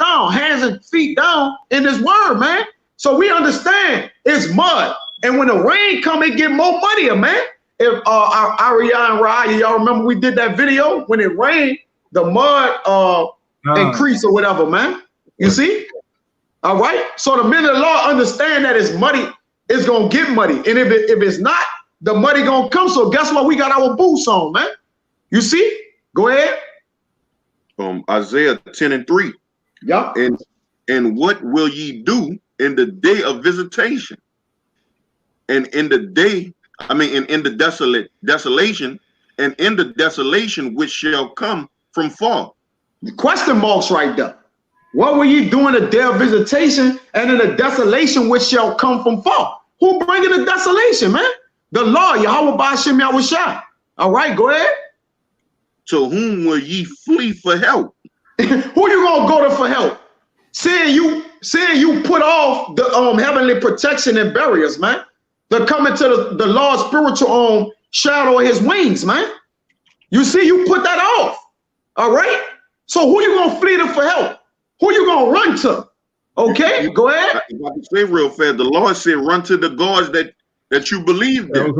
and feet down in this word, man. So we understand it's mud. And when the rain come, it get more muddier, man. If Aria and Raya, y'all remember we did that video? When it rained, the mud increased or whatever, man. You see? All right. So the men of the Lord understand that it's muddy, it's gonna get muddy. And if it's not, the muddy gonna come. So guess what? We got our boots on, man. You see? Go ahead. Isaiah 10:3. Yeah. And what will ye do in the day of visitation? And in the day, in the desolation, and in the desolation which shall come from far. The question marks right there. What will ye do in the day of visitation and in the desolation which shall come from far? Who bringing the desolation, man? The Lord, YAHAWAH, bahasham, YAHAWASHI. All right, go ahead. To whom will ye flee for help? Who you gonna go to for help? Saying you put off the heavenly protection and barriers, man. They're coming to the Lord's spiritual shadow of his wings, man. You see, you put that off. All right. So who you gonna flee to for help? Who you gonna run to? Okay, go ahead. If I can say real fast, the Lord said, "Run to the gods that you believe in."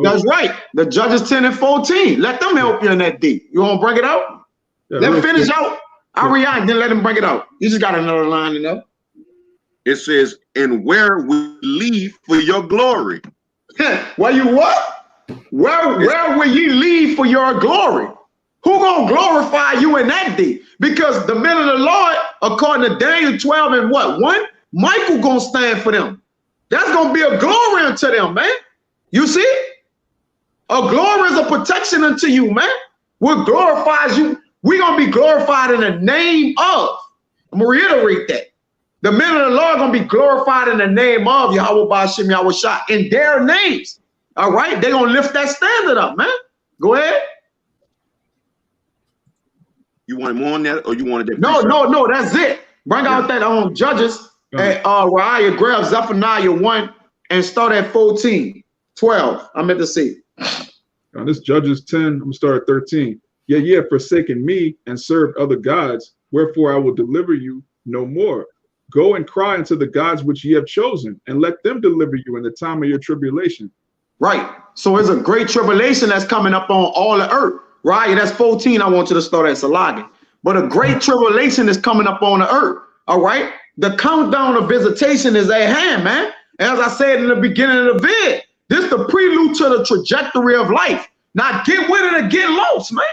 That's right. The Judges 10:14. Let them help you in that day. You want to bring it out? Yeah, let him finish out. Ariane, then let him bring it out. You just got another line enough. It says, "And where we leave for your glory." Where you what? Where will you leave for your glory? Who gonna glorify you in that day? Because the men of the Lord, according to Daniel 12 and what? 1, Michael gonna stand for them. That's gonna be a glory unto them, man. You see? A glory is a protection unto you, man. What glorifies you? We're gonna be glorified in the name of. I'm gonna reiterate that. The men of the Lord are gonna be glorified in the name of YAHAWAH, bahasham, YAHAWASHI, in their names. All right, they're gonna lift that standard up, man. Go ahead. You want more on that, or you wanted that? No, that's it. Bring out that Judges. And Raya, grab Zephaniah 1 and start at 14. 12. I meant to see. This Judges 10, I'm going to start at 13. Yet ye have forsaken me and served other gods, wherefore I will deliver you no more. Go and cry unto the gods which ye have chosen, and let them deliver you in the time of your tribulation. Right. So there's a great tribulation that's coming up on all the earth. Right. That's 14. I want you to start at Shalawam. But a great tribulation is coming up on the earth. All right. The countdown of visitation is at hand, man. As I said in the beginning of the vid, this is the prelude to the trajectory of life. Now get with it or get lost, man.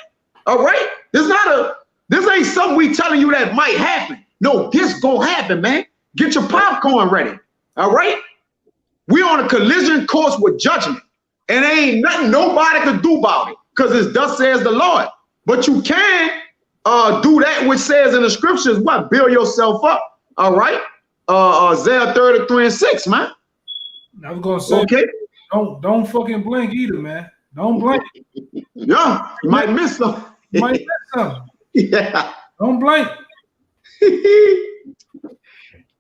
All right. This ain't something we telling you that might happen. No, this gonna happen, man. Get your popcorn ready. All right. We on a collision course with judgment. And there ain't nothing nobody can do about it. Because it's thus says the Lord. But you can do that which says in the scriptures, what? Build yourself up. All right. Isaiah 33:6, man. I was gonna say, okay. Don't fucking blink either, man. Don't blink. Yeah, you might miss something. You might miss something. Yeah. Don't blink.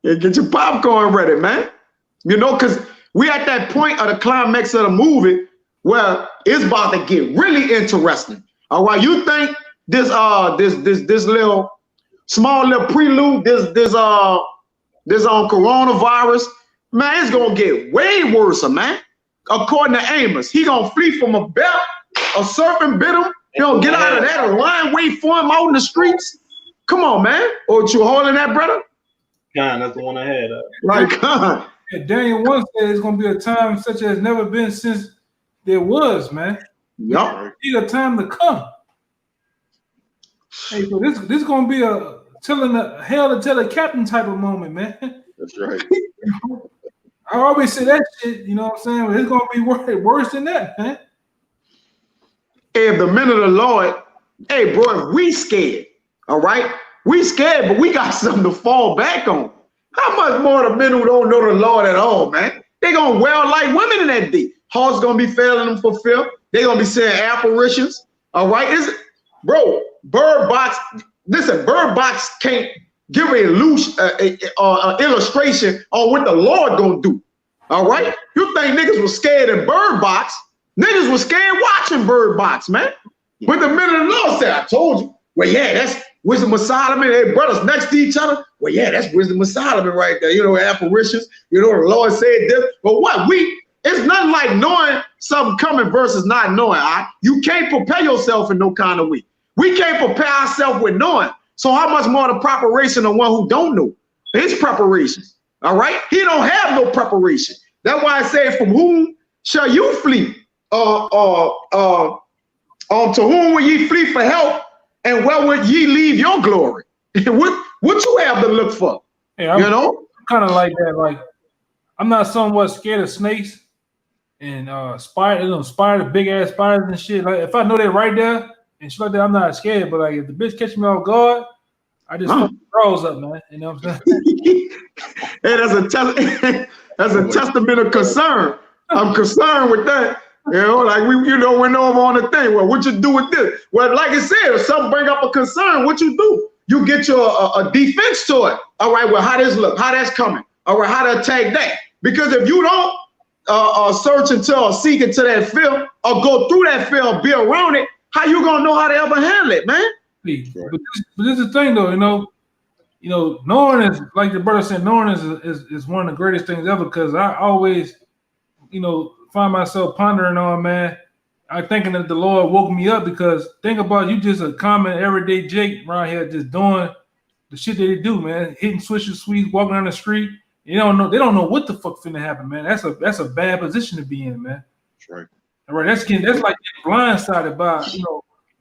Yeah, get your popcorn ready, man. You know, because we at that point of the climax of the movie where it's about to get really interesting. All right, you think this little small little prelude, this on coronavirus, man, it's gonna get way worse, man. According to Amos, he gonna flee from a belt, a serpent bit him. He gonna get out of that, a lion wait for him out in the streets. Come on, man. Or you holding that, brother? God, that's the one I had. Like, God. Yeah, Daniel 1 said it's gonna be a time such as never been since there was, man. Yup. Need a time to come. Hey, so this gonna be a telling the hell to tell a captain type of moment, man. That's right. I always say that shit, you know what I'm saying? But it's gonna be worse than that, man. Hey, if the men of the Lord, hey, bro, if we scared, all right? We scared, but we got something to fall back on. How much more the men who don't know the Lord at all, man? They gonna wail like women in that day. Hearts gonna be failing them for filth. They gonna be saying apparitions. All right, bro. Bird Box. Listen, Bird Box can't give an illustration on what the Lord gonna do. All right, you think niggas was scared in Bird Box? Niggas was scared watching Bird Box, man. But the men of the Lord said, "I told you." Well, yeah, that's wisdom of Solomon. Hey, brothers next to each other. Well, yeah, that's wisdom of Solomon right there. You know, apparitions. You know, the Lord said this. But what? It's nothing like knowing something coming versus not knowing. You can't prepare yourself in no kind of way. We can't prepare ourselves with knowing. So how much more the preparation of one who don't know? His preparations. All right? He don't have no preparation. That's why I say, from whom shall you flee? To whom will ye flee for help? And where would ye leave your glory? what you have to look for? Yeah, you know? Kind of like that. Like, I'm not somewhat scared of snakes and spiders, big ass spiders and shit. Like, if I know they're right there and shit like that, I'm not scared. But like, if the bitch catch me off guard, I just fucking throws up, man. You know what I'm saying? Hey, that's a testament of concern. I'm concerned with that. You know, like we went over on the thing. Well, what you do with this? Well, like I said, if something bring up a concern, what you do? You get your a defense to it. All right, well, how this look? How that's coming? All right, how to attack that? Because if you don't search until or seek into that field or go through that field, be around it, how you gonna know how to ever handle it, man? But this is the thing, though. You know, knowing is, like the brother said, knowing is one of the greatest things ever. Because I always, find myself pondering on, man. I'm thinking that the Lord woke me up, because think about you just a common everyday Jake around here just doing the shit that they do, man. Hitting switches, sweets, walking down the street. They don't know what the fuck finna happen, man. That's a bad position to be in, man. That's right. All right, that's like getting blindsided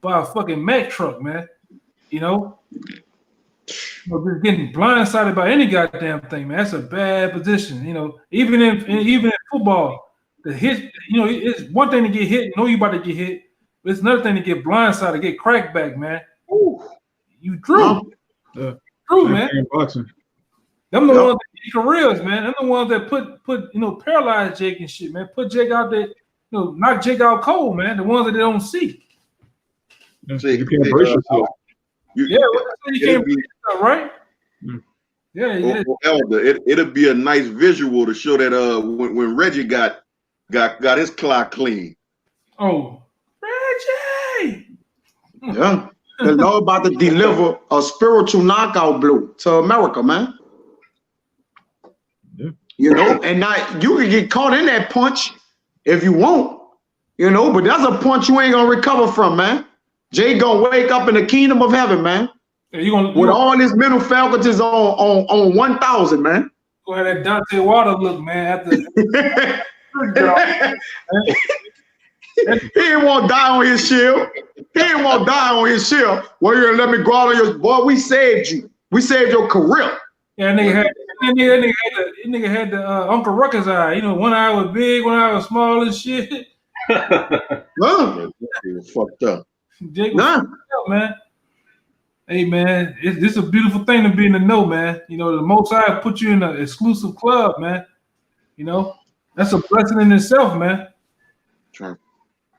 by a fucking Mack truck, man. Just getting blindsided by any goddamn thing, man. That's a bad position. Even in football. The hit, it's one thing to get hit, know you about to get hit, but it's another thing to get blindsided, get cracked back, man. Ooh, you drew. Drew, man. Boxing. Them the ones that get careers, man. Them the ones that put paralyzed Jake and shit, man. Put Jake out there, knock Jake out cold, man. The ones that they don't see. You can't brace yourself. You can't brace yourself, right? Yeah. Elder, it'll be a nice visual to show that when Reggie got got his clock clean. Oh, Reggie! Yeah. The Lord about to deliver a spiritual knockout blow to America, man. Yeah. You know, and now you can get caught in that punch if you want, you know, but that's a punch you ain't gonna recover from, man. Jay gonna wake up in the kingdom of heaven, man. Yeah, with all his mental faculties on 1,000, man. Go ahead, that Dante Water look, man. After he ain't want to die on his shield. He ain't want to die on his shield. Well, you're gonna let me go out on your boy. We saved you. We saved your career. Yeah, that nigga had the Uncle Ruckus eye. You know, one eye was big, one eye was small and shit. Huh? Fucked up. Jake was fucked up, man. Hey, man, this is a beautiful thing to be in the know, man. You know, the Most High put you in an exclusive club, man. You know, that's a blessing in itself, man. Sure.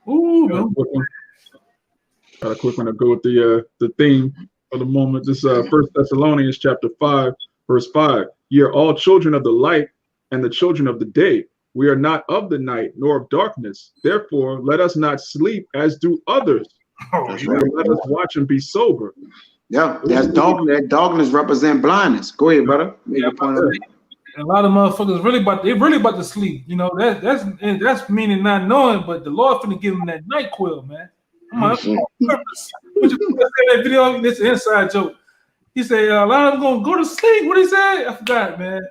Ooh, got a quick one to go with the theme of the moment. This 1 Thessalonians chapter 5, verse 5. Ye are all children of the light and the children of the day. We are not of the night nor of darkness. Therefore, let us not sleep as do others. That's right. Let us watch and be sober. Yeah, that's darkness. That darkness represent blindness. Go ahead, brother. Make a point of it. A lot of motherfuckers really about to sleep. You know, that's meaning not knowing, but the Lord finna give them that NyQuil, man. What you that video? This inside joke. He said a lot of them gonna go to sleep. What he said? I forgot, man.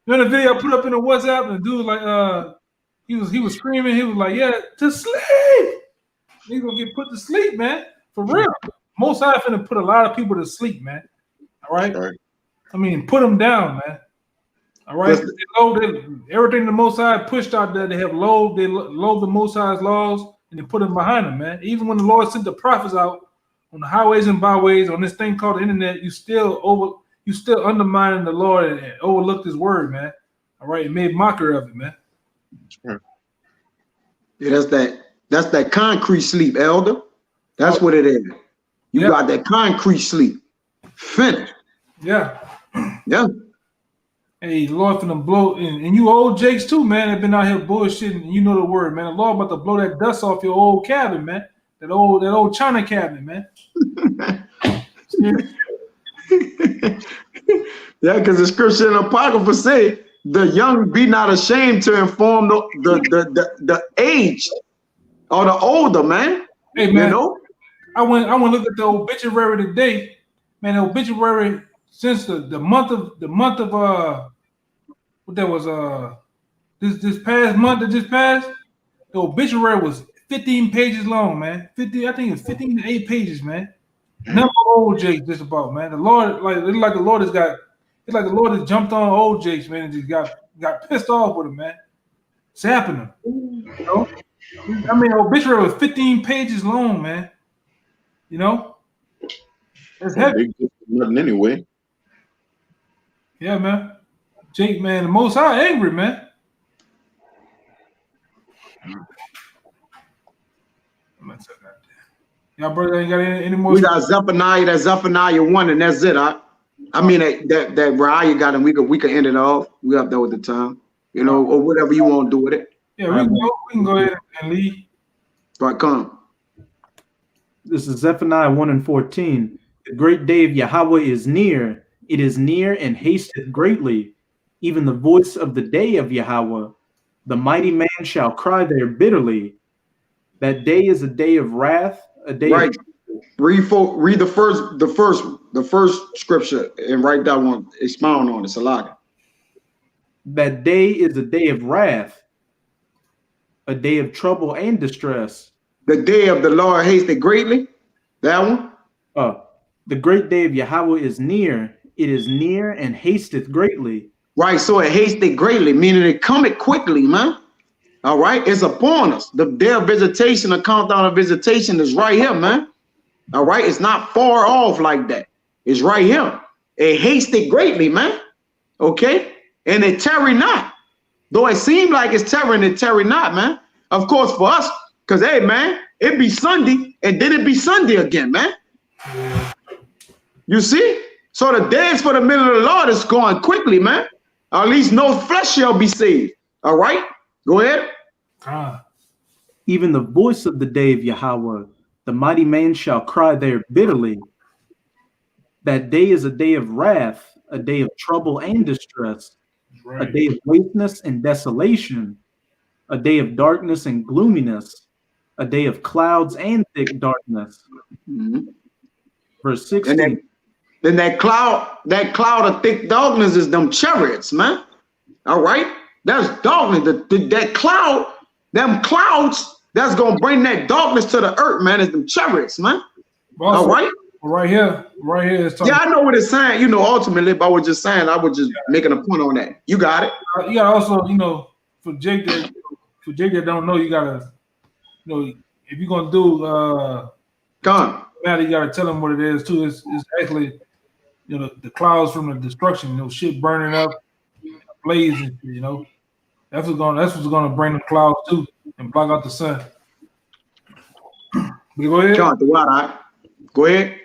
You know the video I put up in the WhatsApp, and the dude like he was screaming. He was like, "Yeah, to sleep." He's gonna get put to sleep, man. For real. Most High finna put a lot of people to sleep, man. All right. I mean, put them down, man. All right. Everything the Most High pushed out there, they loathed the Most High's laws, and they put them behind them, man. Even when the Lord sent the prophets out on the highways and byways on this thing called the internet, you still undermining the Lord and overlooked His word, man. All right, and made mockery of it, man. Yeah, that's that concrete sleep, elder. That's what it is. You got that concrete sleep. Finished. Yeah. Yeah. Hey, Lord finna blow, and you old Jakes too, man, have been out here bullshitting, and you know the word, man. The Lord about to blow that dust off your old cabin, man. That old China cabinet, man. Yeah, because the scripture in the Apocrypha say, the young be not ashamed to inform the aged or the older, man. Hey, man, you know? I went look at the obituary today, man. The obituary since the month of what that was this past month that just passed, the obituary was 15 pages long, man. I think it's 15 to 8 pages, man. Number old Jakes just about, man. The Lord, it's like the Lord has jumped on old Jakes, man, and just got pissed off with him, man. Zapping him. You know? I mean, the obituary was 15 pages long, man. You know? That's heavy. Nothing anyway. Yeah, man. Jake, man, the Most High angry, man. Y'all brother ain't got any more. We got Zephaniah 1, and that's it. I mean that Raya got, and we can end it off. We up there with the time, you know, or whatever you want to do with it. Yeah, we can go ahead and leave. Right, come. This is Zephaniah 1 and 14. The great day of Yahweh is near. It is near and hasteth greatly. Even the voice of the day of Yahweh. The mighty man shall cry there bitterly. That day is a day of wrath. A day. Right. Read the first scripture and write that one. Expound on it. Salaga. That day is a day of wrath. A day of trouble and distress. The day of the Lord hasted greatly. That one. The great day of Yahweh is near. It is near and hasteth greatly. Right. So it hasted greatly, meaning it cometh quickly, man. All right. It's upon us. The day of visitation, the countdown of visitation is right here, man. All right. It's not far off like that. It's right here. It hasted greatly, man. Okay. And it tarry not. Though it seemed like it's tarrying, it tarry not, man. Of course, for us, because, hey, man, it be Sunday, and then it be Sunday again, man. You see? So the days for the middle of the Lord is going quickly, man. At least no flesh shall be saved. All right? Go ahead. Even the voice of the day of Yahweh, the mighty man shall cry there bitterly. That day is a day of wrath, a day of trouble and distress, a day of wasteness and desolation, a day of darkness and gloominess, a day of clouds and thick darkness. Verse 16. Then that cloud of thick darkness is them chariots, man. All right, that's darkness. That cloud, them clouds, that's gonna bring that darkness to the earth, man. Is them chariots, man. Also, all right. Right here. It's yeah, I know what it's saying. You know, ultimately, but I was just saying, I was just making a point on that. You got it. You gotta also, you know, for Jake that don't know, you gotta, you know, if you're gonna do you gotta tell them what it is too. It's actually, you know, the clouds from the destruction, you know, shit burning up, blazing, you know. That's what's gonna bring the clouds too and block out the sun. Go ahead. Go ahead.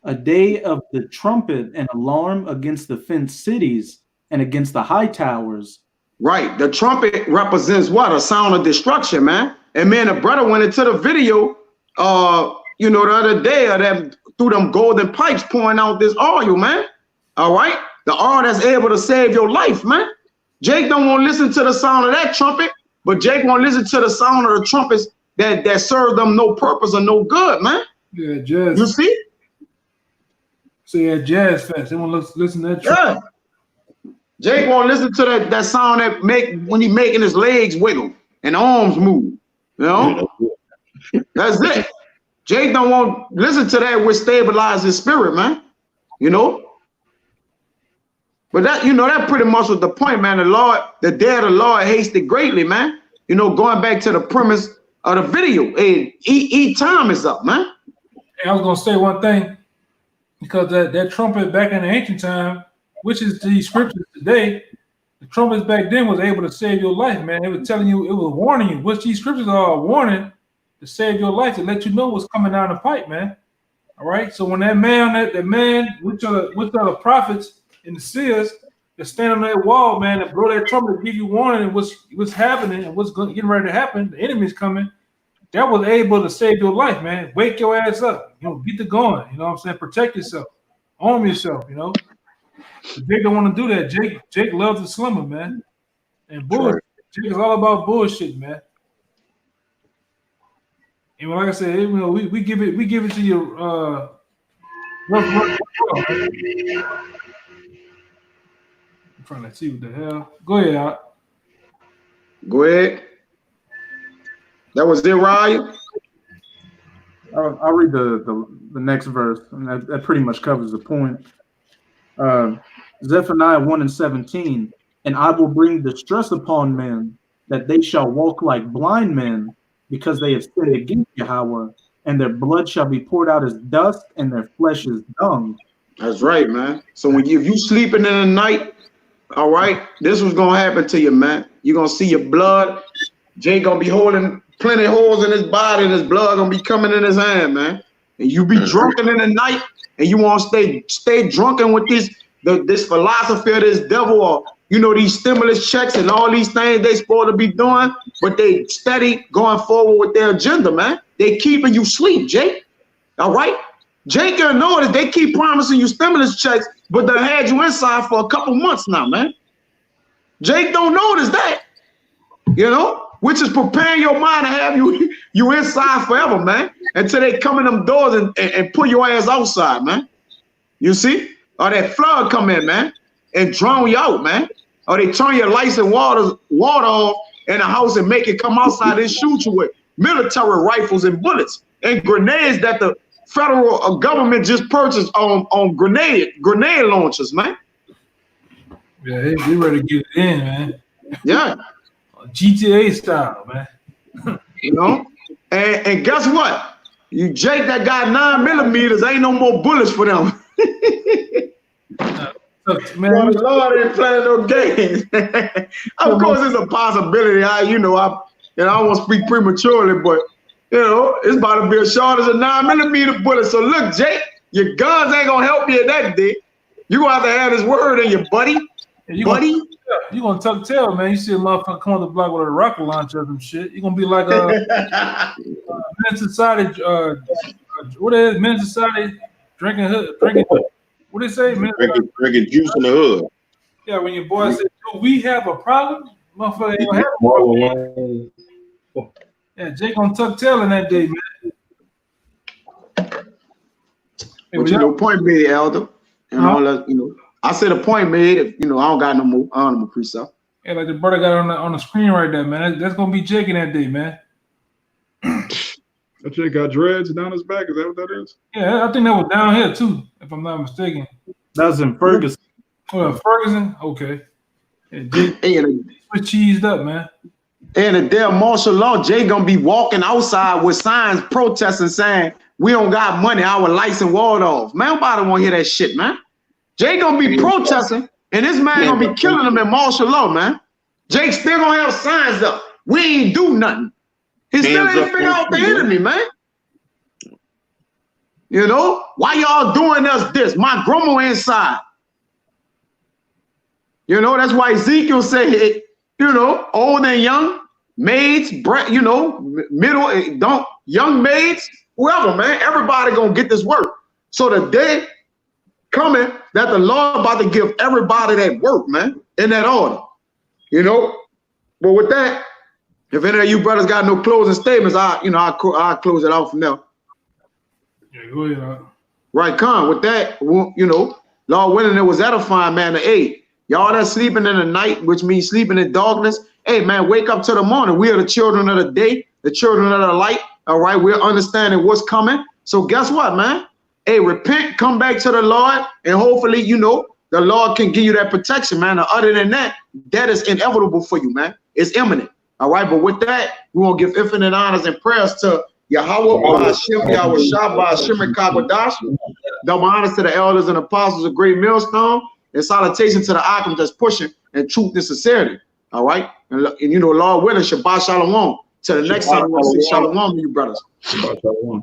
A day of the trumpet and alarm against the fenced cities and against the high towers. Right. The trumpet represents what? A sound of destruction, man. And man, a brother went into the video, you know, the other day of them through them golden pipes pouring out this oil, man. All right. The oil that's able to save your life, man. Jake don't want to listen to the sound of that trumpet, but Jake want to listen to the sound of the trumpets that serve them no purpose or no good, man. Yeah, jazz. You see? See, at Jazz Fest, they want to listen to that trumpet. Yeah. Jake want to listen to that sound that make when he making his legs wiggle and arms move. You know? That's it. Jake don't want to listen to that which stabilize his spirit, man. You know? But that, you know, that pretty much was the point, man. The day of the Lord hasted greatly, man. You know, going back to the premise of the video, hey, time is up, man. Hey, I was gonna say one thing, because that trumpet back in the ancient time, which is these scriptures today, the trumpets back then was able to save your life, man. It was telling you, it was warning you. Which these scriptures are a warning to save your life, to let you know what's coming down the pipe, man. All right. So when that man, which are the prophets and the seers that stand on that wall, man, and blow that trumpet to give you warning of what's happening and what's getting ready to happen, the enemy's coming. That was able to save your life, man. Wake your ass up. You know, get the going. You know what I'm saying? Protect yourself. Arm yourself, you know. But Jake don't want to do that. Jake loves the slumber, man. And bullshit. Jake is all about bullshit, man. And like I said, you know, we give it to you I'm trying to see what the hell. Go ahead, Al. Go ahead. That was it, Ryan. I'll read the next verse, and that pretty much covers the point. Zephaniah 1:17, and I will bring distress upon men, that they shall walk like blind men, because they have sinned against Yahweh, and their blood shall be poured out as dust, and their flesh is dung. That's right, man. So if you sleeping in the night, all right, this was gonna happen to you, man. You're gonna see your blood. Jay gonna be holding plenty holes in his body, and his blood gonna be coming in his hand, man. And you be drunken in the night, and you want to stay drunken with this philosophy of this devil, or you know, these stimulus checks and all these things they supposed to be doing, but they steady going forward with their agenda, man. They keeping you sleep, Jake. All right, Jake, you notice they keep promising you stimulus checks, but they had you inside for a couple months now, man. Jake don't notice that, you know. Which is preparing your mind to have you inside forever, man, until they come in them doors and pull your ass outside, man. You see? Or that flood come in, man, and drown you out, man. Or they turn your lights and water off in the house and make it come outside and shoot you with military rifles and bullets and grenades that the federal government just purchased on grenade launchers, man. Yeah, they ready to get it in, man. Yeah. GTA style, man. You know, and guess what? You Jake that got 9mm, ain't no more bullets for them. Man, the Lord ain't playing no games. Of course, it's a possibility. I don't want to speak prematurely, but you know, it's about to be as short as a 9mm bullet. So look, Jake, your guns ain't gonna help you that day. You gonna have to have his word in you, buddy. buddy. You gonna tuck tail, man. You see a motherfucker come on the block with a rocket launcher or some shit. You gonna be like Men's Society. What is Men's Society? Drinking. What they say? Drinking juice in the hood. Yeah, when your boy said, "Do we have a problem?" Motherfucker ain't gonna have a problem. Yeah, Jake gonna tuck tail in that day, man. Hey, but you know, point made, Elder, and all that. You know, I said a point made. If, you know, I don't got no more precept. Yeah, like the brother got on the screen right there, man. That's gonna be Jake in that day, man. That Jake got dreads down his back. Is that what that is? Yeah, I think that was down here too, if I'm not mistaken. That was in Ferguson. Oh, Ferguson? Okay. Yeah, Jake was cheesed up, man. And the damn martial law, Jay gonna be walking outside with signs protesting saying, "We don't got money, our lights and walled off." Man, nobody wanna hear that shit, man. Jay gonna be protesting, and this man gonna be killing them in martial law, man. Jake still gonna have signs up. We ain't do nothing. He still ain't figure out the enemy, man. You know, why y'all doing us this? My grandma inside. You know, that's why Ezekiel said, you know, old and young, maids, you know, middle, young maids, whoever, man, everybody gonna get this work. So the day coming that the Lord about to give everybody that work, man, in that order. You know, but with that, if any of you brothers got no closing statements, I'll close it out from there. Yeah, go ahead. Right, Con. With that, you know, Lord willing, it was edifying, man. Hey, y'all that sleeping in the night, which means sleeping in darkness. Hey, man, wake up to the morning. We are the children of the day, the children of the light. All right, we're understanding what's coming. So guess what, man? Hey, repent, come back to the Lord, and hopefully, you know, the Lord can give you that protection, man. Other than that, that is inevitable for you, man. It's imminent. All right, but with that, we want to give infinite honors and prayers to YAHAWAH, bahasham, YAHAWASHI, bahasham, Kagwadash. Double honors to the elders and apostles of Great Millstone, and salutation to the Akim that's pushing and truth and sincerity. All right, and you know, Lord willing, Shabbat Shalawam. Till the next time, we'll see Shalawam, you brothers. Shabbat Shalawam.